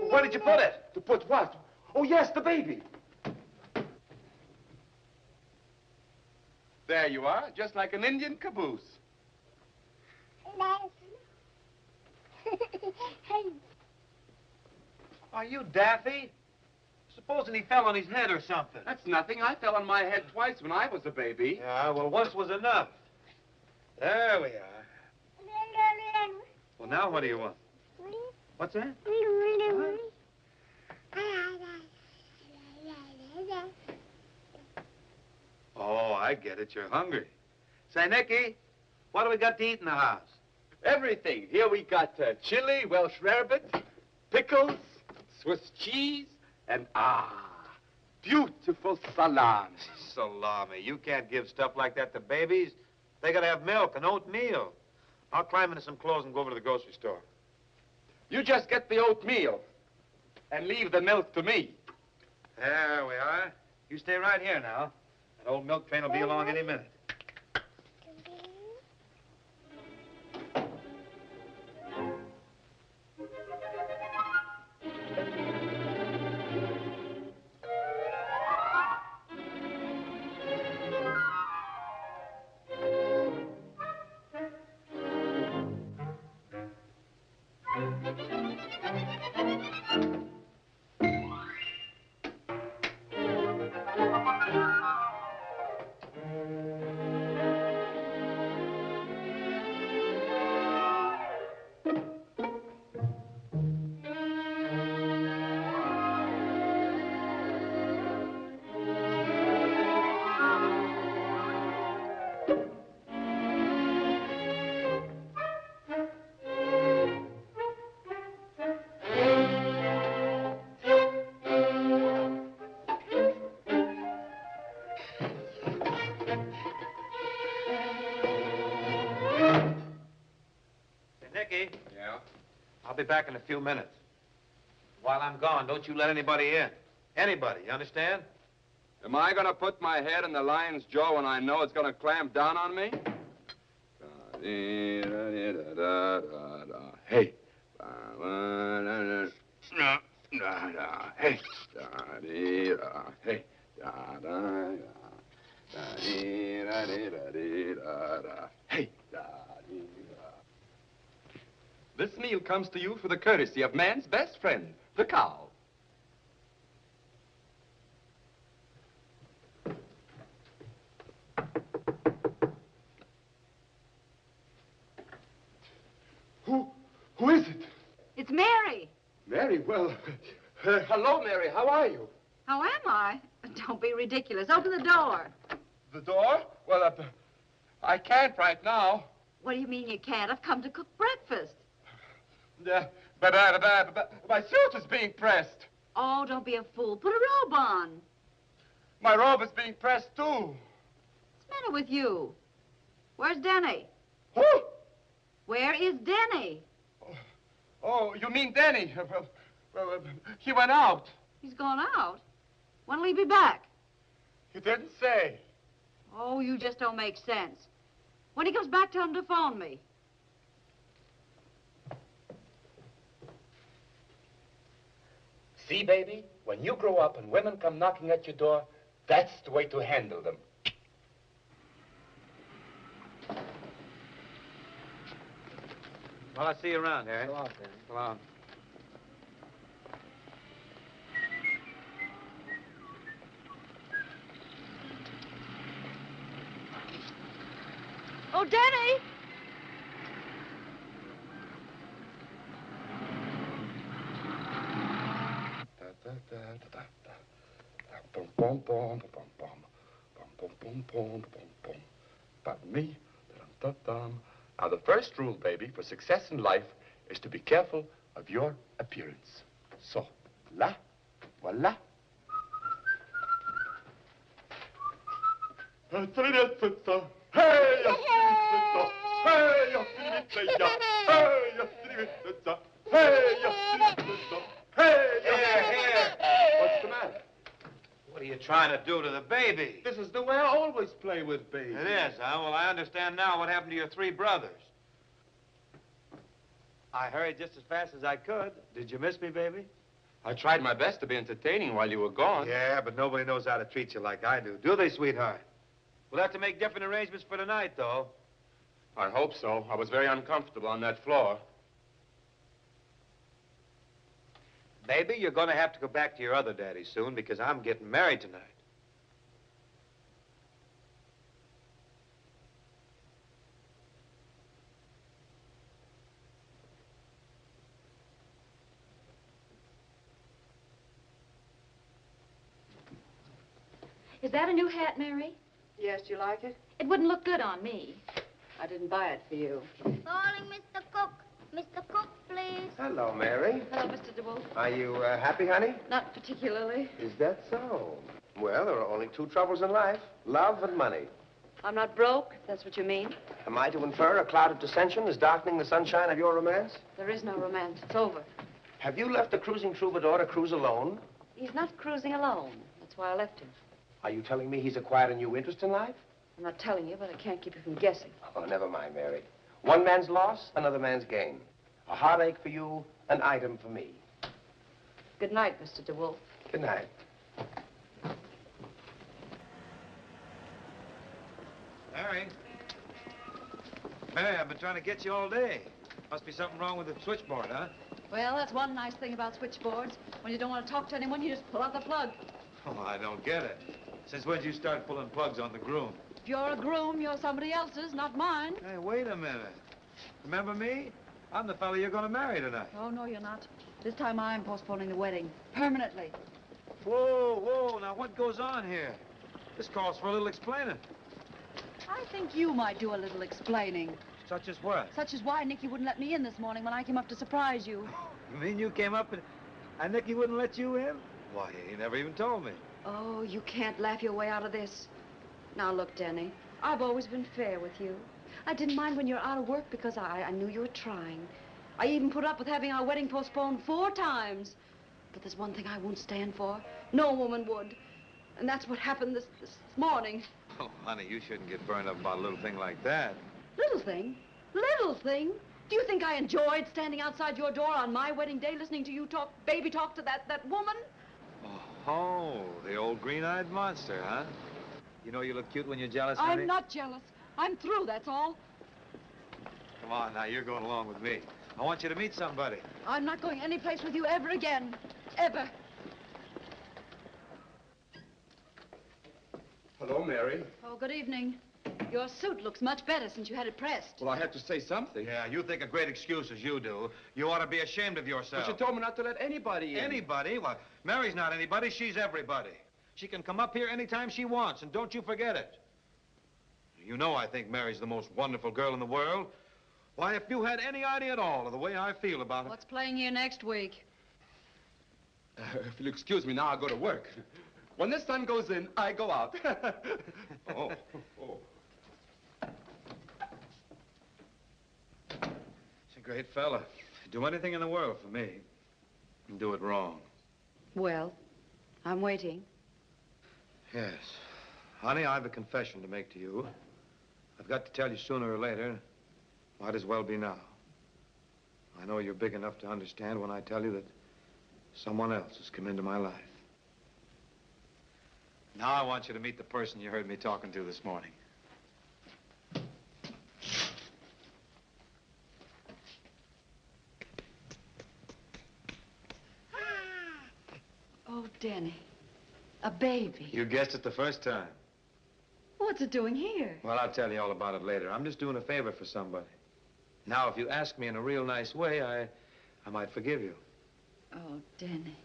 Where did you put it? To put what? Oh, yes, the baby. There you are, just like an Indian caboose. Are you daffy? Supposing he fell on his head or something. That's nothing. I fell on my head twice when I was a baby. Yeah, well, once was enough. There we are. Well, now what do you want? What's that? Oh, I get it. You're hungry. Say, Nicky, what do we got to eat in the house? Everything. Here we got chili, Welsh rarebit, pickles, Swiss cheese, and beautiful salami. Salami. You can't give stuff like that to babies. They gotta have milk and oatmeal. I'll climb into some clothes and go over to the grocery store. You just get the oatmeal and leave the milk to me. There we are. You stay right here now. That old milk train will be along any minute. Yeah? I'll be back in a few minutes. While I'm gone, don't you let anybody in. Anybody, you understand? Am I going to put my head in the lion's jaw when I know it's going to clamp down on me? Hey. Hey. Hey. Hey. This meal comes to you for the courtesy of man's best friend, the cow. Who is it? It's Mary. Mary, well, hello, Mary. How are you? How am I? Don't be ridiculous. Open the door. The door? Well, I can't right now. What do you mean you can't? I've come to cook breakfast. But my suit is being pressed. Oh, don't be a fool. Put a robe on. My robe is being pressed, too. What's the matter with you? Where's Denny? Who? Where is Denny? Oh, you mean Denny? Well, he went out. He's gone out? When'll he be back? You didn't say. Oh, you just don't make sense. When he comes back, tell him to phone me. See, baby, when you grow up and women come knocking at your door, that's the way to handle them. Well, I'll see you around, Harry. So long, then. So long. Oh, Denny! Pardon me. Now, the first rule, baby, for success in life is to be careful of your appearance. So, là, voilà. What's the matter? What are you trying to do to the baby? This is the way I always play with babies. It is, huh? Well, I understand now what happened to your three brothers. I hurried just as fast as I could. Did you miss me, baby? I tried my best to be entertaining while you were gone. Yeah, but nobody knows how to treat you like I do they, sweetheart? We'll have to make different arrangements for tonight, though. I hope so. I was very uncomfortable on that floor. Baby, you're going to have to go back to your other daddy soon because I'm getting married tonight. Is that a new hat, Mary? Yes, do you like it? It wouldn't look good on me. I didn't buy it for you. Calling Mr. Cook. Mr. Cook, please. Hello, Mary. Hello, Mr. DeWolf. Are you happy, honey? Not particularly. Is that so? Well, there are only two troubles in life, love and money. I'm not broke, if that's what you mean. Am I to infer a cloud of dissension is darkening the sunshine of your romance? There is no romance. It's over. Have you left the cruising troubadour to cruise alone? He's not cruising alone. That's why I left him. Are you telling me he's acquired a new interest in life? I'm not telling you, but I can't keep you from guessing. Oh, never mind, Mary. One man's loss, another man's gain. A heartache for you, an item for me. Good night, Mr. DeWolf. Good night. Mary. Mary, I've been trying to get you all day. Must be something wrong with the switchboard, huh? Well, that's one nice thing about switchboards. When you don't want to talk to anyone, you just pull out the plug. Oh, I don't get it. Since when did you start pulling plugs on the groom? If you're a groom, you're somebody else's, not mine. Hey, wait a minute. Remember me? I'm the fellow you're going to marry tonight. Oh, no, you're not. This time I'm postponing the wedding. Permanently. Whoa, now what goes on here? This calls for a little explaining. I think you might do a little explaining. Such as what? Such as why Nicky wouldn't let me in this morning when I came up to surprise you. You mean you came up and Nicky wouldn't let you in? Why, he never even told me. Oh, you can't laugh your way out of this. Now, look, Denny, I've always been fair with you. I didn't mind when you're out of work because I knew you were trying. I even put up with having our wedding postponed 4 times. But there's one thing I won't stand for. No woman would. And that's what happened this morning. Oh, honey, you shouldn't get burned up about a little thing like that. Little thing? Little thing? Do you think I enjoyed standing outside your door on my wedding day listening to you baby talk to that woman? Oh, the old green-eyed monster, huh? You know you look cute when you're jealous, honey? I'm not jealous. I'm through, that's all. Come on, now, you're going along with me. I want you to meet somebody. I'm not going any place with you ever again. Ever. Hello, Mary. Oh, good evening. Your suit looks much better since you had it pressed. Well, I had to say something. Yeah, you think of great excuses, you do. You ought to be ashamed of yourself. But you told me not to let anybody in. Anybody? Well, Mary's not anybody. She's everybody. She can come up here anytime she wants, and don't you forget it. You know I think Mary's the most wonderful girl in the world. Why, if you had any idea at all of the way I feel about her... What's playing here next week? If you'll excuse me now, I'll go to work. When the sun goes in, I go out. Oh. She's a great fella. She'd do anything in the world for me. And do it wrong. Well, I'm waiting. Yes. Honey, I have a confession to make to you. I've got to tell you sooner or later. Might as well be now. I know you're big enough to understand when I tell you that someone else has come into my life. Now I want you to meet the person you heard me talking to this morning. Oh, Denny. A baby. You guessed it the first time. What's it doing here? Well, I'll tell you all about it later. I'm just doing a favor for somebody. Now, if you ask me in a real nice way, I might forgive you. Oh, Denny.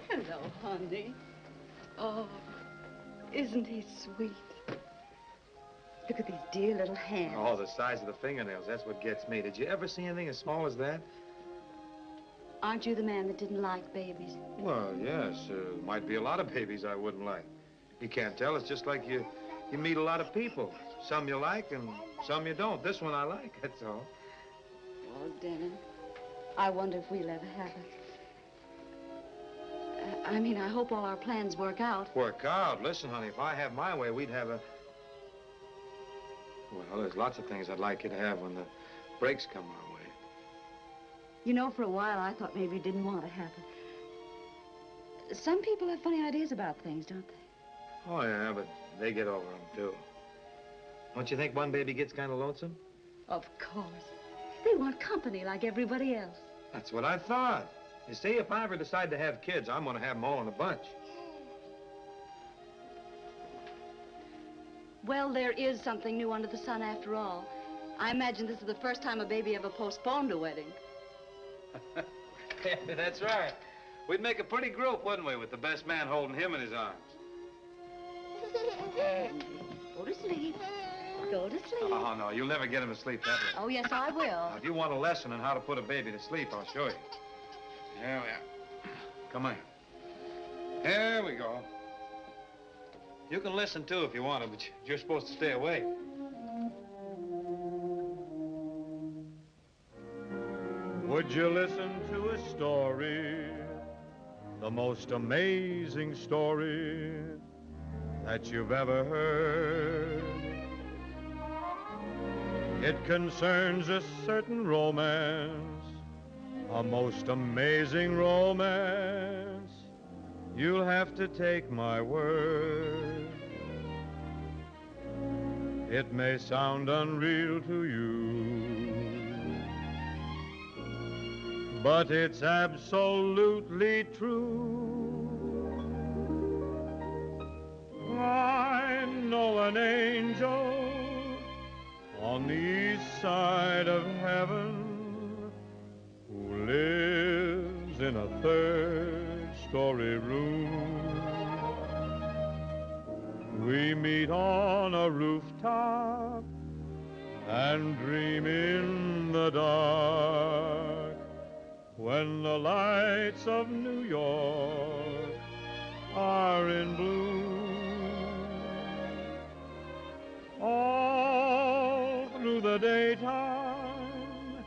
Hello, honey. Oh, isn't he sweet? Look at these dear little hands. Oh, the size of the fingernails. That's what gets me. Did you ever see anything as small as that? Aren't you the man that didn't like babies? Well, yes. Might be a lot of babies I wouldn't like. You can't tell. It's just like you meet a lot of people. Some you like and some you don't. This one I like, that's all. Oh, Denny, I wonder if we'll ever have it. I mean, I hope all our plans work out. Work out? Listen, honey, if I have my way, we'd have a... Well, there's lots of things I'd like you to have when the breaks come our way. You know, for a while, I thought maybe it didn't want to happen. Some people have funny ideas about things, don't they? Oh, yeah, but they get over them, too. Don't you think one baby gets kind of lonesome? Of course. They want company like everybody else. That's what I thought. You see, if I ever decide to have kids, I'm going to have them all in a bunch. Well, there is something new under the sun after all. I imagine this is the first time a baby ever postponed a wedding. Yeah, that's right. We'd make a pretty group, wouldn't we, with the best man holding him in his arms? Go to sleep. Go to sleep. Oh, no, you'll never get him to sleep that way. Oh, yes, I will. Now, if you want a lesson on how to put a baby to sleep, I'll show you. Here we are. Come on. Here we go. You can listen, too, if you want to, but you're supposed to stay awake. Would you listen to a story, the most amazing story that you've ever heard? It concerns a certain romance, a most amazing romance. You'll have to take my word. It may sound unreal to you, but it's absolutely true. I know an angel on the east side of heaven who lives in a third-story room. We meet on a rooftop and dream in the dark when the lights of New York are in bloom. All through the daytime,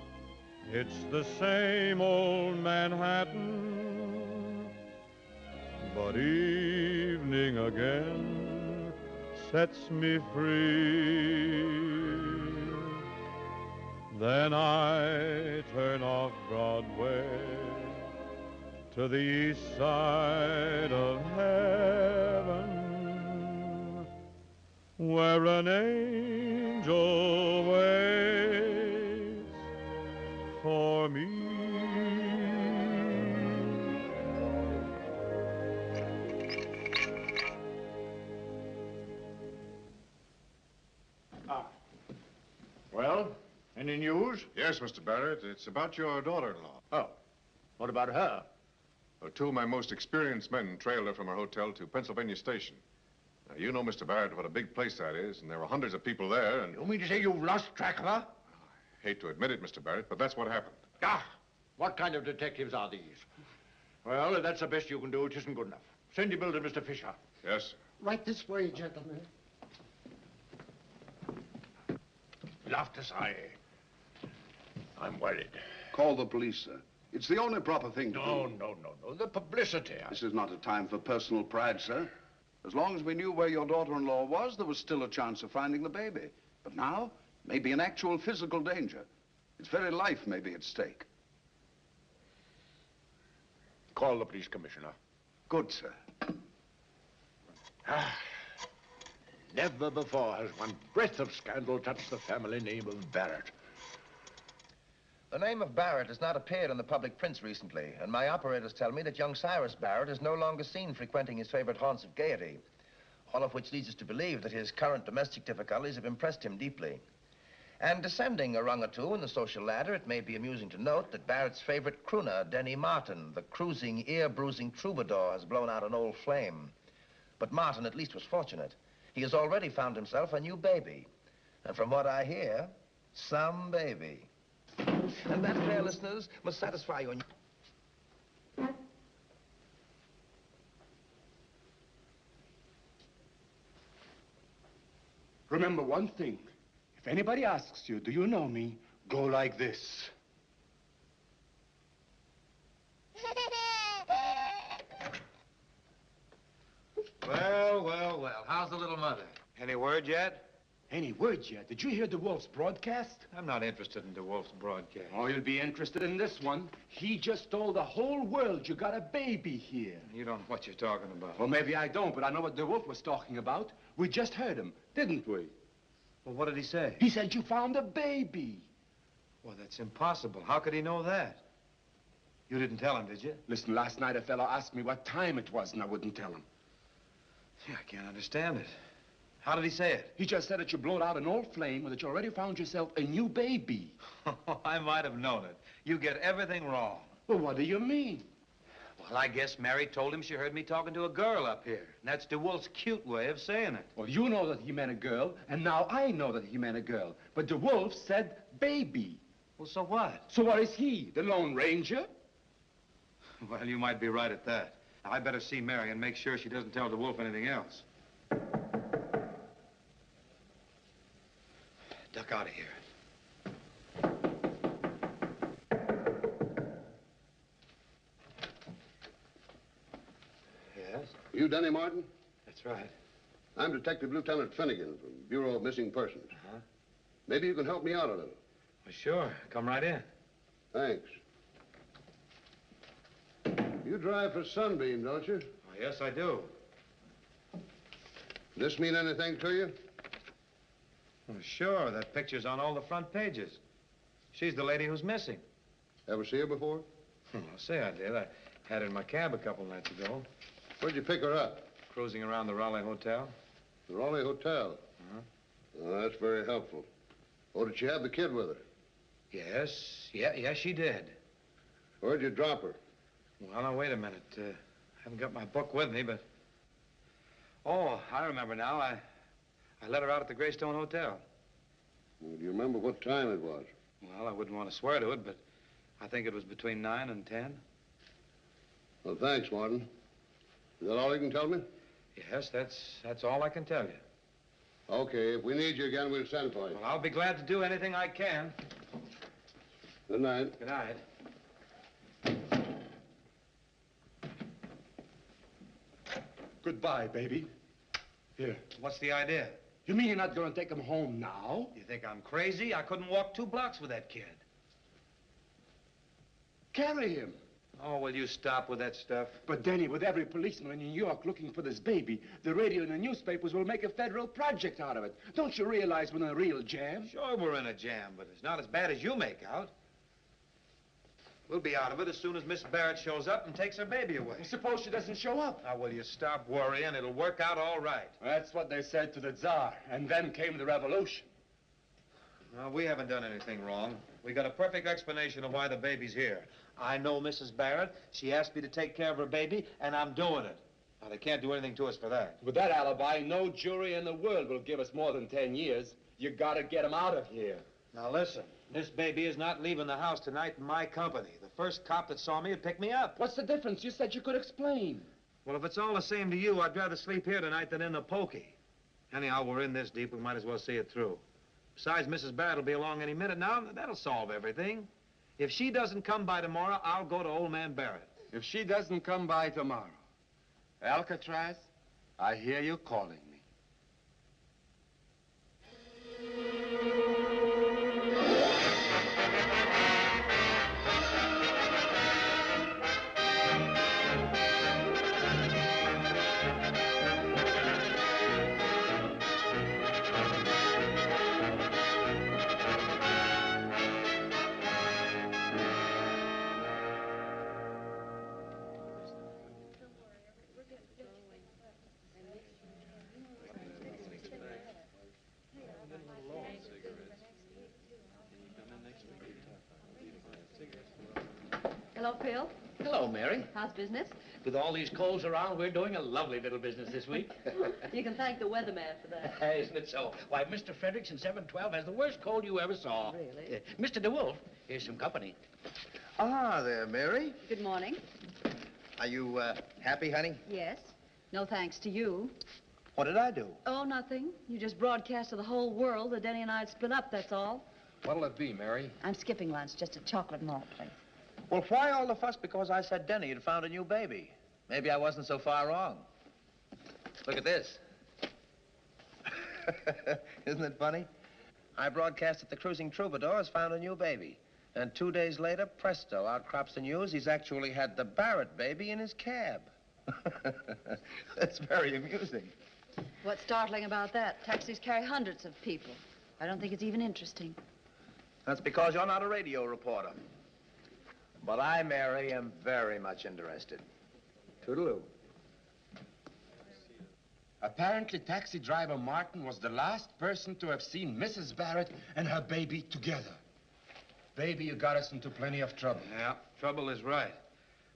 it's the same old Manhattan, but evening again sets me free. Then I turn off Broadway to the east side of heaven, where an angel waits for me. Well, any news? Yes, Mr. Barrett. It's about your daughter-in-law. Oh, what about her? Well, two of my most experienced men trailed her from her hotel to Pennsylvania Station. Now, you know, Mr. Barrett, what a big place that is, and there were hundreds of people there, and... You mean to say you've lost track of her? I hate to admit it, Mr. Barrett, but that's what happened. Ah, what kind of detectives are these? Well, if that's the best you can do, it isn't good enough. Send your bill to Mr. Fisher. Yes, sir. Right this way, gentlemen. Loftus, I'm worried. Call the police, sir. It's the only proper thing to do. No. The publicity. This is not a time for personal pride, sir. As long as we knew where your daughter-in-law was, there was still a chance of finding the baby. But now, maybe an actual physical danger. Its very life may be at stake. Call the police commissioner. Good, sir. Never before has one breath of scandal touched the family name of Barrett. The name of Barrett has not appeared in the public prints recently, and my operators tell me that young Cyrus Barrett is no longer seen frequenting his favorite haunts of gaiety, all of which leads us to believe that his current domestic difficulties have impressed him deeply. And descending a rung or two in the social ladder, it may be amusing to note that Barrett's favorite crooner, Denny Martin, the cruising, ear-bruising troubadour, has blown out an old flame. But Martin at least was fortunate. He has already found himself a new baby. And from what I hear, some baby. And that, fair listeners, must satisfy you. Remember one thing. If anybody asks you, do you know me, go like this. Well, well, well. How's the little mother? Any word yet? Any word yet? Did you hear DeWolf's broadcast? I'm not interested in DeWolf's broadcast. Oh, you'll be interested in this one. He just told the whole world you got a baby here. You don't know what you're talking about. Well, maybe I don't, but I know what DeWolf was talking about. We just heard him, didn't we? Well, what did he say? He said you found a baby. Well, that's impossible. How could he know that? You didn't tell him, did you? Listen, last night a fellow asked me what time it was, and I wouldn't tell him. Yeah, I can't understand it. How did he say it? He just said that you blowed out an old flame or that you already found yourself a new baby. I might have known it. You get everything wrong. Well, what do you mean? Well, I guess Mary told him she heard me talking to a girl up here. And that's DeWolf's cute way of saying it. Well, you know that he meant a girl, and now I know that he meant a girl. But DeWolf said baby. Well, so what? So what is he, the Lone Ranger? Well, you might be right at that. Now, I better see Mary and make sure she doesn't tell DeWolf anything else. Duck out of here. Yes? You Denny Martin? That's right. I'm Detective Lieutenant Finnegan from Bureau of Missing Persons. Uh-huh. Maybe you can help me out a little. Well, sure. Come right in. Thanks. You drive for Sunbeam, don't you? Oh, yes, I do. This mean anything to you? Well, sure. That picture's on all the front pages. She's the lady who's missing. Ever see her before? I'll say I did. I had her in my cab a couple nights ago. Where'd you pick her up? Cruising around the Raleigh Hotel. The Raleigh Hotel? Uh-huh. Oh, that's very helpful. Oh, did she have the kid with her? Yes. Yes, she did. Where'd you drop her? Well, now, wait a minute. I haven't got my book with me, but... Oh, I remember now. I let her out at the Greystone Hotel. Well, do you remember what time it was? Well, I wouldn't want to swear to it, but I think it was between 9 and 10. Well, thanks, Martin. Is that all you can tell me? Yes, that's all I can tell you. Okay, if we need you again, we'll send for you. Well, I'll be glad to do anything I can. Good night. Good night. Goodbye, baby. Here. What's the idea? You mean you're not going to take him home now? You think I'm crazy? I couldn't walk 2 blocks with that kid. Carry him. Oh, will you stop with that stuff? But, Denny, with every policeman in New York looking for this baby, the radio and the newspapers will make a federal project out of it. Don't you realize we're in a real jam? Sure, we're in a jam, but it's not as bad as you make out. We'll be out of it as soon as Miss Barrett shows up and takes her baby away. Suppose she doesn't show up? Now, will you stop worrying? It'll work out all right. That's what they said to the Tsar, and then came the revolution. No, we haven't done anything wrong. We got a perfect explanation of why the baby's here. I know Mrs. Barrett. She asked me to take care of her baby, and I'm doing it. Now, they can't do anything to us for that. With that alibi, no jury in the world will give us more than 10 years. You gotta get him out of here. Now, listen. This baby is not leaving the house tonight in my company. The first cop that saw me would pick me up. What's the difference? You said you could explain. Well, if it's all the same to you, I'd rather sleep here tonight than in the pokey. Anyhow, we're in this deep. We might as well see it through. Besides, Mrs. Barrett will be along any minute now. That'll solve everything. If she doesn't come by tomorrow, I'll go to old man Barrett. If she doesn't come by tomorrow, Alcatraz, I hear you calling me. Hello, Phil. Hello, Mary. How's business? With all these colds around, we're doing a lovely little business this week. You can thank the weatherman for that. Isn't it so? Why, Mr. Fredericks in 712 has the worst cold you ever saw. Really? Mr. DeWolf, here's some company. Ah, there, Mary. Good morning. Are you happy, honey? Yes. No thanks to you. What did I do? Oh, nothing. You just broadcast to the whole world that Denny and I had split up, that's all. What'll it be, Mary? I'm skipping lunch, just a chocolate malt place. Well, why all the fuss because I said Denny had found a new baby? Maybe I wasn't so far wrong. Look at this. Isn't it funny? I broadcast that the Cruising Troubadour has found a new baby. And 2 days later, presto, out crops the news he's actually had the Barrett baby in his cab. That's very amusing. What's startling about that? Taxis carry hundreds of people. I don't think it's even interesting. That's because you're not a radio reporter. But I, Mary, am very much interested. Toodaloo. Apparently, taxi driver Martin was the last person to have seen Mrs. Barrett and her baby together. Baby, you got us into plenty of trouble. Yeah, trouble is right.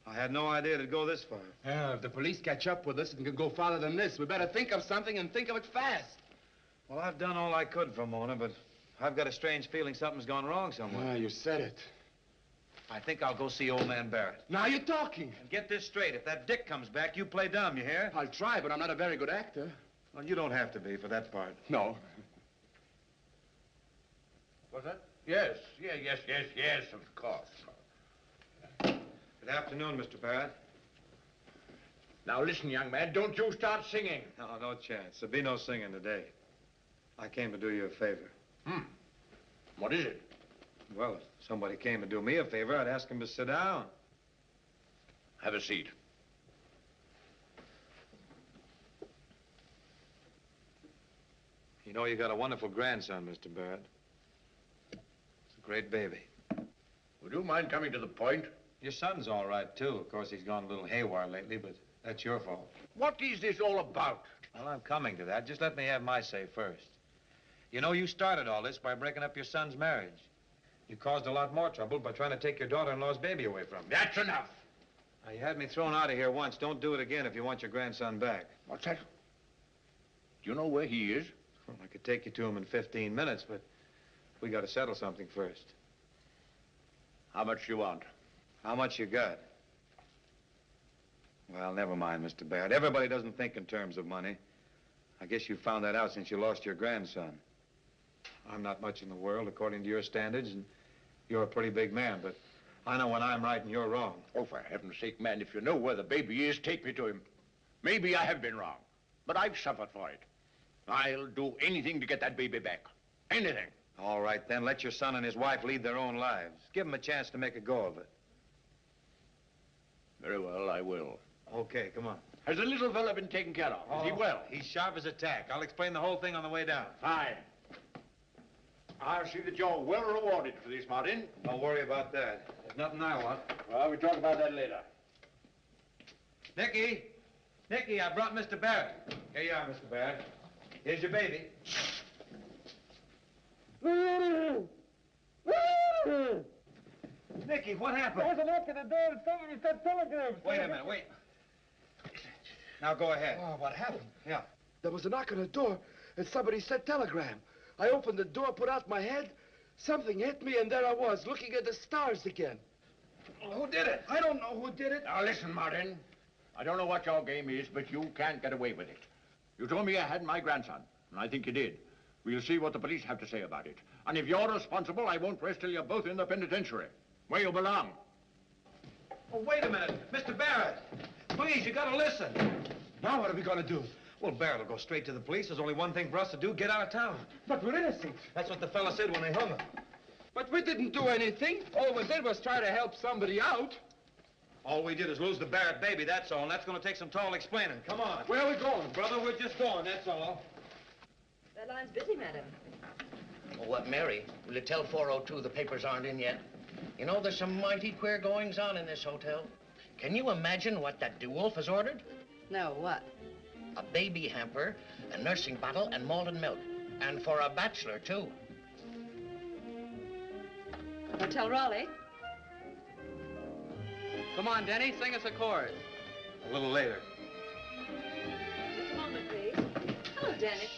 I had no idea it'd go this far. Yeah, if the police catch up with us, it can go farther than this. We better think of something and think of it fast. Well, I've done all I could for Mona, but I've got a strange feeling something's gone wrong somewhere. Ah, you said it. I think I'll go see old man Barrett. Now you're talking. And get this straight. If that Dick comes back, you play dumb, you hear? I'll try, but I'm not a very good actor. Well, you don't have to be for that part. No. What's that? Yes, of course. Good afternoon, Mr. Barrett. Now listen, young man, don't you start singing. No chance. There'll be no singing today. I came to do you a favor. What is it? Well, if somebody came to do me a favor, I'd ask him to sit down. Have a seat. You know, you got a wonderful grandson, Mr. Barrett. It's a great baby. Would you mind coming to the point? Your son's all right, too. Of course, he's gone a little haywire lately, but that's your fault. What is this all about? Well, I'm coming to that. Just let me have my say first. You know, you started all this by breaking up your son's marriage. You caused a lot more trouble by trying to take your daughter-in-law's baby away from me. That's enough. Now, you had me thrown out of here once. Don't do it again if you want your grandson back. What's that? Do you know where he is? Well, I could take you to him in 15 minutes, but we got to settle something first. How much you want? How much you got? Well, never mind, Mr. Barrett. Everybody doesn't think in terms of money. I guess you found that out since you lost your grandson. I'm not much in the world, according to your standards, and you're a pretty big man, but I know when I'm right and you're wrong. Oh, for heaven's sake, man, if you know where the baby is, take me to him. Maybe I have been wrong, but I've suffered for it. I'll do anything to get that baby back. Anything. All right, then. Let your son and his wife lead their own lives. Give them a chance to make a go of it. Very well, I will. Okay, come on. Has the little fella been taken care of? Is he well? He's sharp as a tack. I'll explain the whole thing on the way down. Fine. I'll see that you're well rewarded for this, Martin. Don't worry about that. There's nothing I want. Well, we'll talk about that later. Nicky! Nicky, I brought Mr. Barrett. Here you are, Mr. Barrett. Here's your baby. Nicky, what happened? There's a knock at the door and somebody said telegrams. Wait a minute, wait. Now go ahead. Oh, what happened? Yeah. There was a knock on the door and somebody said telegram. I opened the door, put out my head. Something hit me, and there I was, looking at the stars again. Who did it? I don't know who did it. Now, listen, Martin. I don't know what your game is, but you can't get away with it. You told me I had my grandson, and I think you did. We'll see what the police have to say about it. And if you're responsible, I won't rest till you're both in the penitentiary, where you belong. Oh, wait a minute. Mr. Barrett, please, you gotta listen. Now what are we gonna do? Well, Barrett will go straight to the police. There's only one thing for us to do, get out of town. But we're innocent. That's what the fella said when they hung him. But we didn't do anything. All we did was try to help somebody out. All we did is lose the Barrett baby, that's all, and that's gonna take some tall explaining. Come on. Where are we going? Brother, we're just going, that's all. That line's busy, madam. Oh, Mary, will you tell 402 the papers aren't in yet? You know, there's some mighty queer goings-on in this hotel. Can you imagine what that DeWolf has ordered? No, what? A baby hamper, a nursing bottle, and malted milk. And for a bachelor, too. Hotel Raleigh? Come on, Denny, sing us a chorus. A little later. Just a moment, please. Hello, Denny.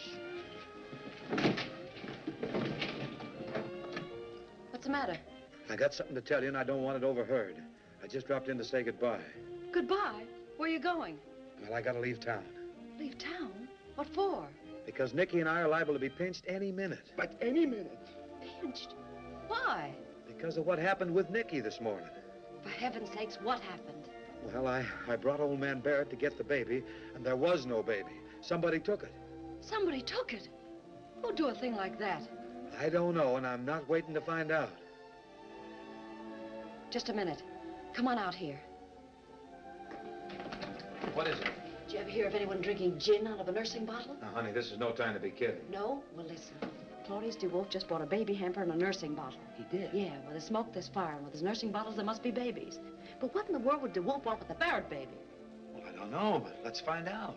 What's the matter? I got something to tell you, and I don't want it overheard. I just dropped in to say goodbye. Goodbye? Where are you going? Well, I gotta leave town. Leave town? What for? Because Nicky and I are liable to be pinched any minute. But any minute. Pinched? Why? Because of what happened with Nicky this morning. For heaven's sakes, what happened? Well, I brought old man Barrett to get the baby, and there was no baby. Somebody took it. Somebody took it? Who'd do a thing like that? I don't know, and I'm not waiting to find out. Just a minute. Come on out here. What is it? Did you ever hear of anyone drinking gin out of a nursing bottle? Now, honey, this is no time to be kidding. No? Well, listen. Claudius DeWolf just bought a baby hamper and a nursing bottle. He did? Yeah, where there's smoke, there's fire, and with his nursing bottles, there must be babies. But what in the world would DeWolf want with the Barrett baby? Well, I don't know, but let's find out.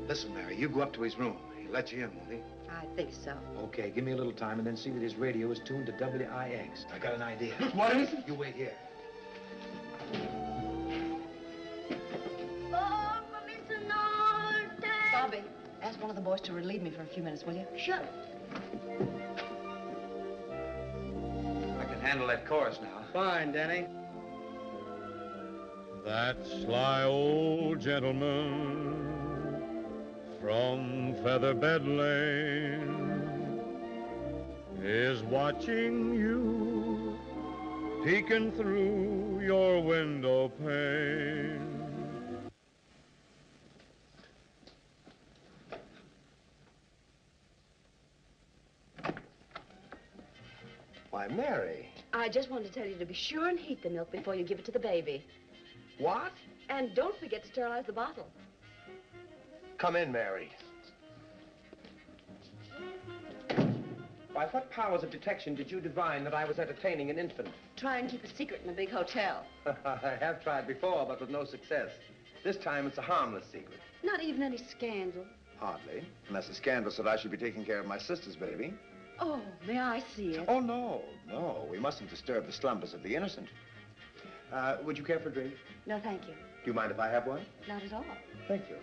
Listen, Mary, you go up to his room. He'll let you in, won't he? I think so. Okay, give me a little time and then see that his radio is tuned to WIX. I got an idea. What is it? You wait here. Oh, Mr. Norton. Bobby, ask one of the boys to relieve me for a few minutes, will you? Sure. I can handle that chorus now. Fine, Danny. That sly old gentleman from Featherbed Lane is watching you, peeking through your window pane. Why, Mary. I just wanted to tell you to be sure and heat the milk before you give it to the baby. What? And don't forget to sterilize the bottle. Come in, Mary. By what powers of detection did you divine that I was entertaining an infant? Try and keep a secret in a big hotel. I have tried before, but with no success. This time it's a harmless secret. Not even any scandal. Hardly. Unless the scandal said I should be taking care of my sister's baby. Oh, may I see it? Oh, no, no. We mustn't disturb the slumbers of the innocent. Would you care for a drink? No, thank you. Do you mind if I have one? Not at all. Thank you.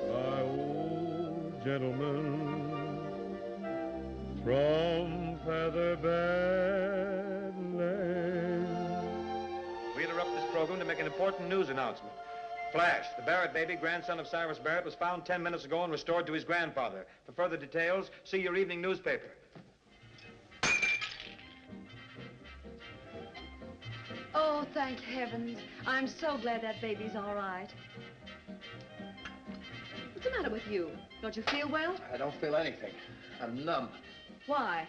My old gentleman from Featherbed Lane. We interrupt this program to make an important news announcement. Flash, the Barrett baby, grandson of Cyrus Barrett, was found 10 minutes ago and restored to his grandfather. For further details, see your evening newspaper. Oh, thank heavens. I'm so glad that baby's all right. What's the matter with you? Don't you feel well? I don't feel anything. I'm numb. Why?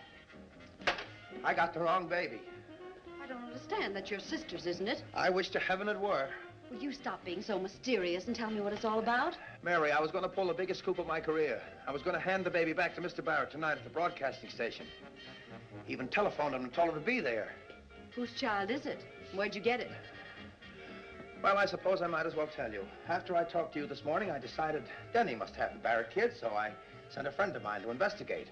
I got the wrong baby. I don't understand. That's your sister's, isn't it? I wish to heaven it were. Will you stop being so mysterious and tell me what it's all about? Mary, I was going to pull the biggest scoop of my career. I was going to hand the baby back to Mr. Barrett tonight at the broadcasting station. Even telephoned him and told him to be there. Whose child is it? Where'd you get it? Well, I suppose I might as well tell you. After I talked to you this morning, I decided Denny must have the Barrett kid, so I sent a friend of mine to investigate.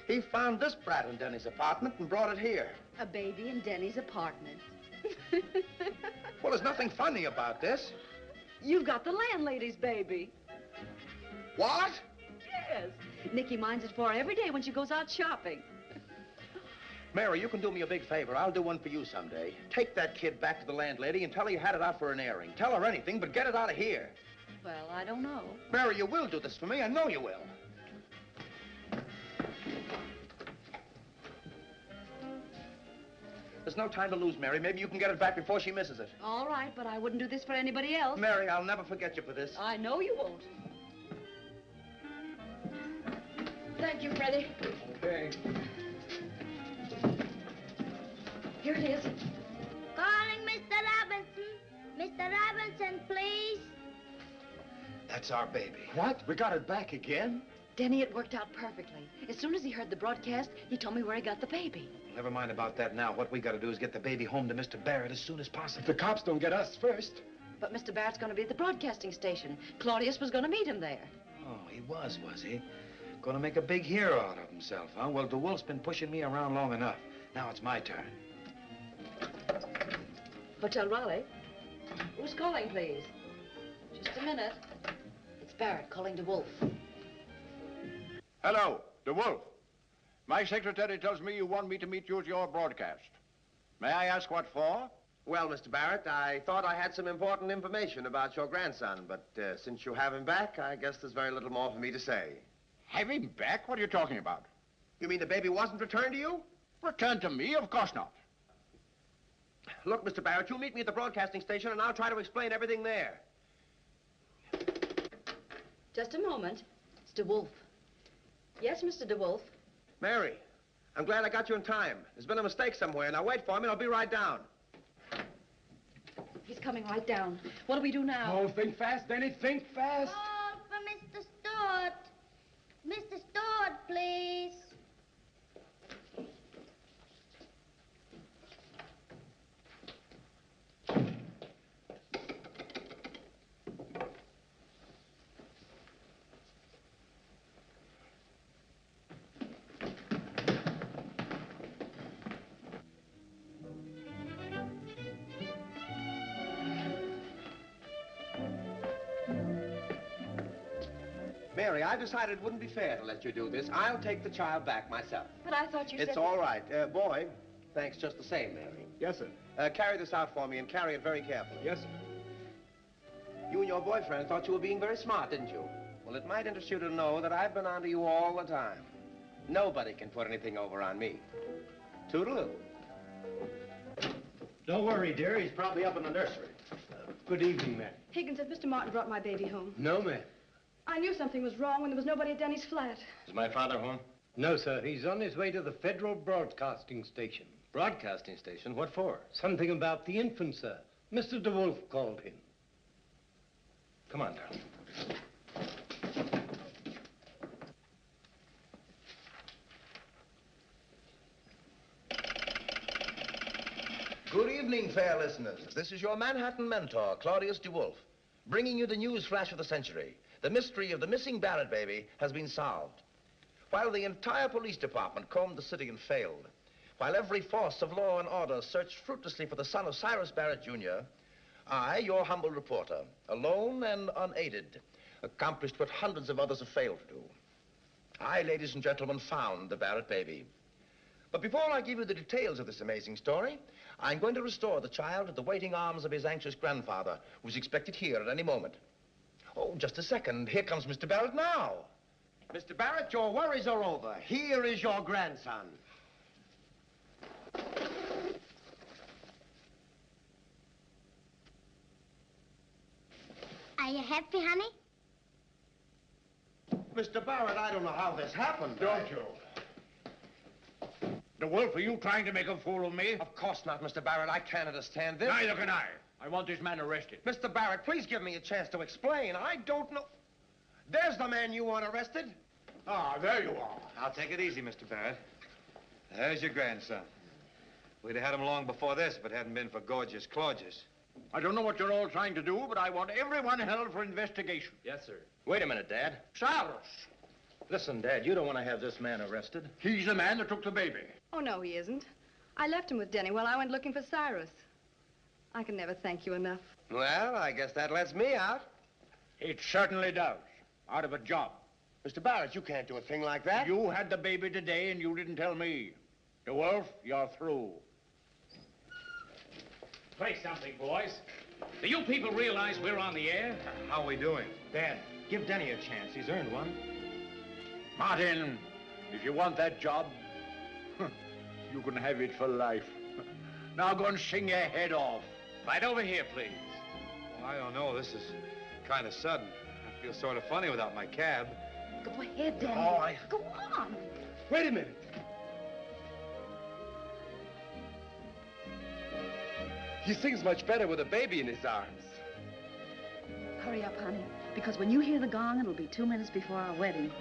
He found this brat in Denny's apartment and brought it here. A baby in Denny's apartment. Well, there's nothing funny about this. You've got the landlady's baby. What? Yes. Nicky minds it for her every day when she goes out shopping. Mary, you can do me a big favor. I'll do one for you someday. Take that kid back to the landlady and tell her you had it out for an airing. Tell her anything, but get it out of here. Well, I don't know. Mary, you will do this for me. I know you will. There's no time to lose, Mary. Maybe you can get it back before she misses it. All right, but I wouldn't do this for anybody else. Mary, I'll never forget you for this. I know you won't. Thank you, Freddie. Okay. Here it is. Calling Mr. Robinson. Mr. Robinson, please. That's our baby. What? We got it back again? Denny, it worked out perfectly. As soon as he heard the broadcast, he told me where he got the baby. Never mind about that now. What we got to do is get the baby home to Mr. Barrett as soon as possible. If the cops don't get us first. But Mr. Barrett's going to be at the broadcasting station. Claudius was going to meet him there. Oh, he was he? Going to make a big hero out of himself, huh? Well, DeWolf's been pushing me around long enough. Now it's my turn. Hotel Raleigh. Who's calling, please? Just a minute. It's Barrett calling DeWolf. Hello, DeWolf. My secretary tells me you want me to meet you at your broadcast. May I ask what for? Well, Mr. Barrett, I thought I had some important information about your grandson, but since you have him back, I guess there's very little more for me to say. Have him back? What are you talking about? You mean the baby wasn't returned to you? Returned to me? Of course not. Look, Mr. Barrett, you meet me at the broadcasting station, and I'll try to explain everything there. Just a moment. Mr. Wolf. Yes, Mr. DeWolf. Mary, I'm glad I got you in time. There's been a mistake somewhere. Now wait for me, and I'll be right down. He's coming right down. What do we do now? Oh, think fast, Denny, think fast. Call for Mr. Stewart. Mr. Stewart, please. Mary, I decided it wouldn't be fair to let you do this. I'll take the child back myself. But I thought you said... It's all right. Boy, thanks just the same, Mary. Yes, sir. Carry this out for me and carry it very carefully. Yes, sir. You and your boyfriend thought you were being very smart, didn't you? Well, it might interest you to know that I've been onto you all the time. Nobody can put anything over on me. Toodaloo. Don't worry, dear. He's probably up in the nursery. Good evening, ma'am. Higgins, has Mr. Martin brought my baby home? No, ma'am. I knew something was wrong when there was nobody at Denny's flat. Is my father home? No, sir. He's on his way to the Federal Broadcasting Station. Broadcasting Station? What for? Something about the infant, sir. Mr. DeWolf called him. Come on, darling. Good evening, fair listeners. This is your Manhattan mentor, Claudius DeWolf, bringing you the news flash of the century. The mystery of the missing Barrett baby has been solved. While the entire police department combed the city and failed, while every force of law and order searched fruitlessly for the son of Cyrus Barrett, Jr., I, your humble reporter, alone and unaided, accomplished what hundreds of others have failed to do. I, ladies and gentlemen, found the Barrett baby. But before I give you the details of this amazing story, I'm going to restore the child to the waiting arms of his anxious grandfather, who's expected here at any moment. Oh, just a second. Here comes Mr. Barrett now. Mr. Barrett, your worries are over. Here is your grandson. Are you happy, honey? Mr. Barrett, I don't know how this happened. Don't you? DeWolf, are you trying to make a fool of me? Of course not, Mr. Barrett. I can't understand this. Neither can I. I want this man arrested. Mr. Barrett, please give me a chance to explain. I don't know. There's the man you want arrested. Ah, there you are. I'll take it easy, Mr. Barrett. There's your grandson. We'd have had him long before this if it hadn't been for Gorgeous Claudius. I don't know what you're all trying to do, but I want everyone held for investigation. Yes, sir. Wait a minute, Dad. Cyrus! Listen, Dad, you don't want to have this man arrested. He's the man that took the baby. Oh, no, he isn't. I left him with Denny while I went looking for Cyrus. I can never thank you enough. Well, I guess that lets me out. It certainly does. Out of a job. Mr. Barrett, you can't do a thing like that. You had the baby today and you didn't tell me. DeWolf, you're through. Play something, boys. Do you people realize we're on the air? How are we doing? Dad, give Denny a chance. He's earned one. Martin, if you want that job, you can have it for life. Now go and sing your head off. Right over here, please. Well, I don't know. This is kind of sudden. I feel sort of funny without my cab. Go ahead, Denny. Oh, Go on. Wait a minute. He sings much better with a baby in his arms. Hurry up, honey, because when you hear the gong, it'll be 2 minutes before our wedding.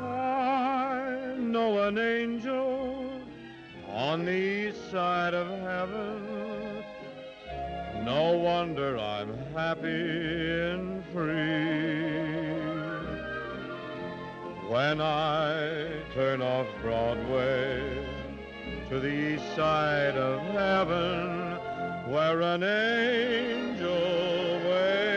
I know an angel on the east side of heaven. No wonder I'm happy and free. When I turn off Broadway to the east side of heaven, where an angel waits.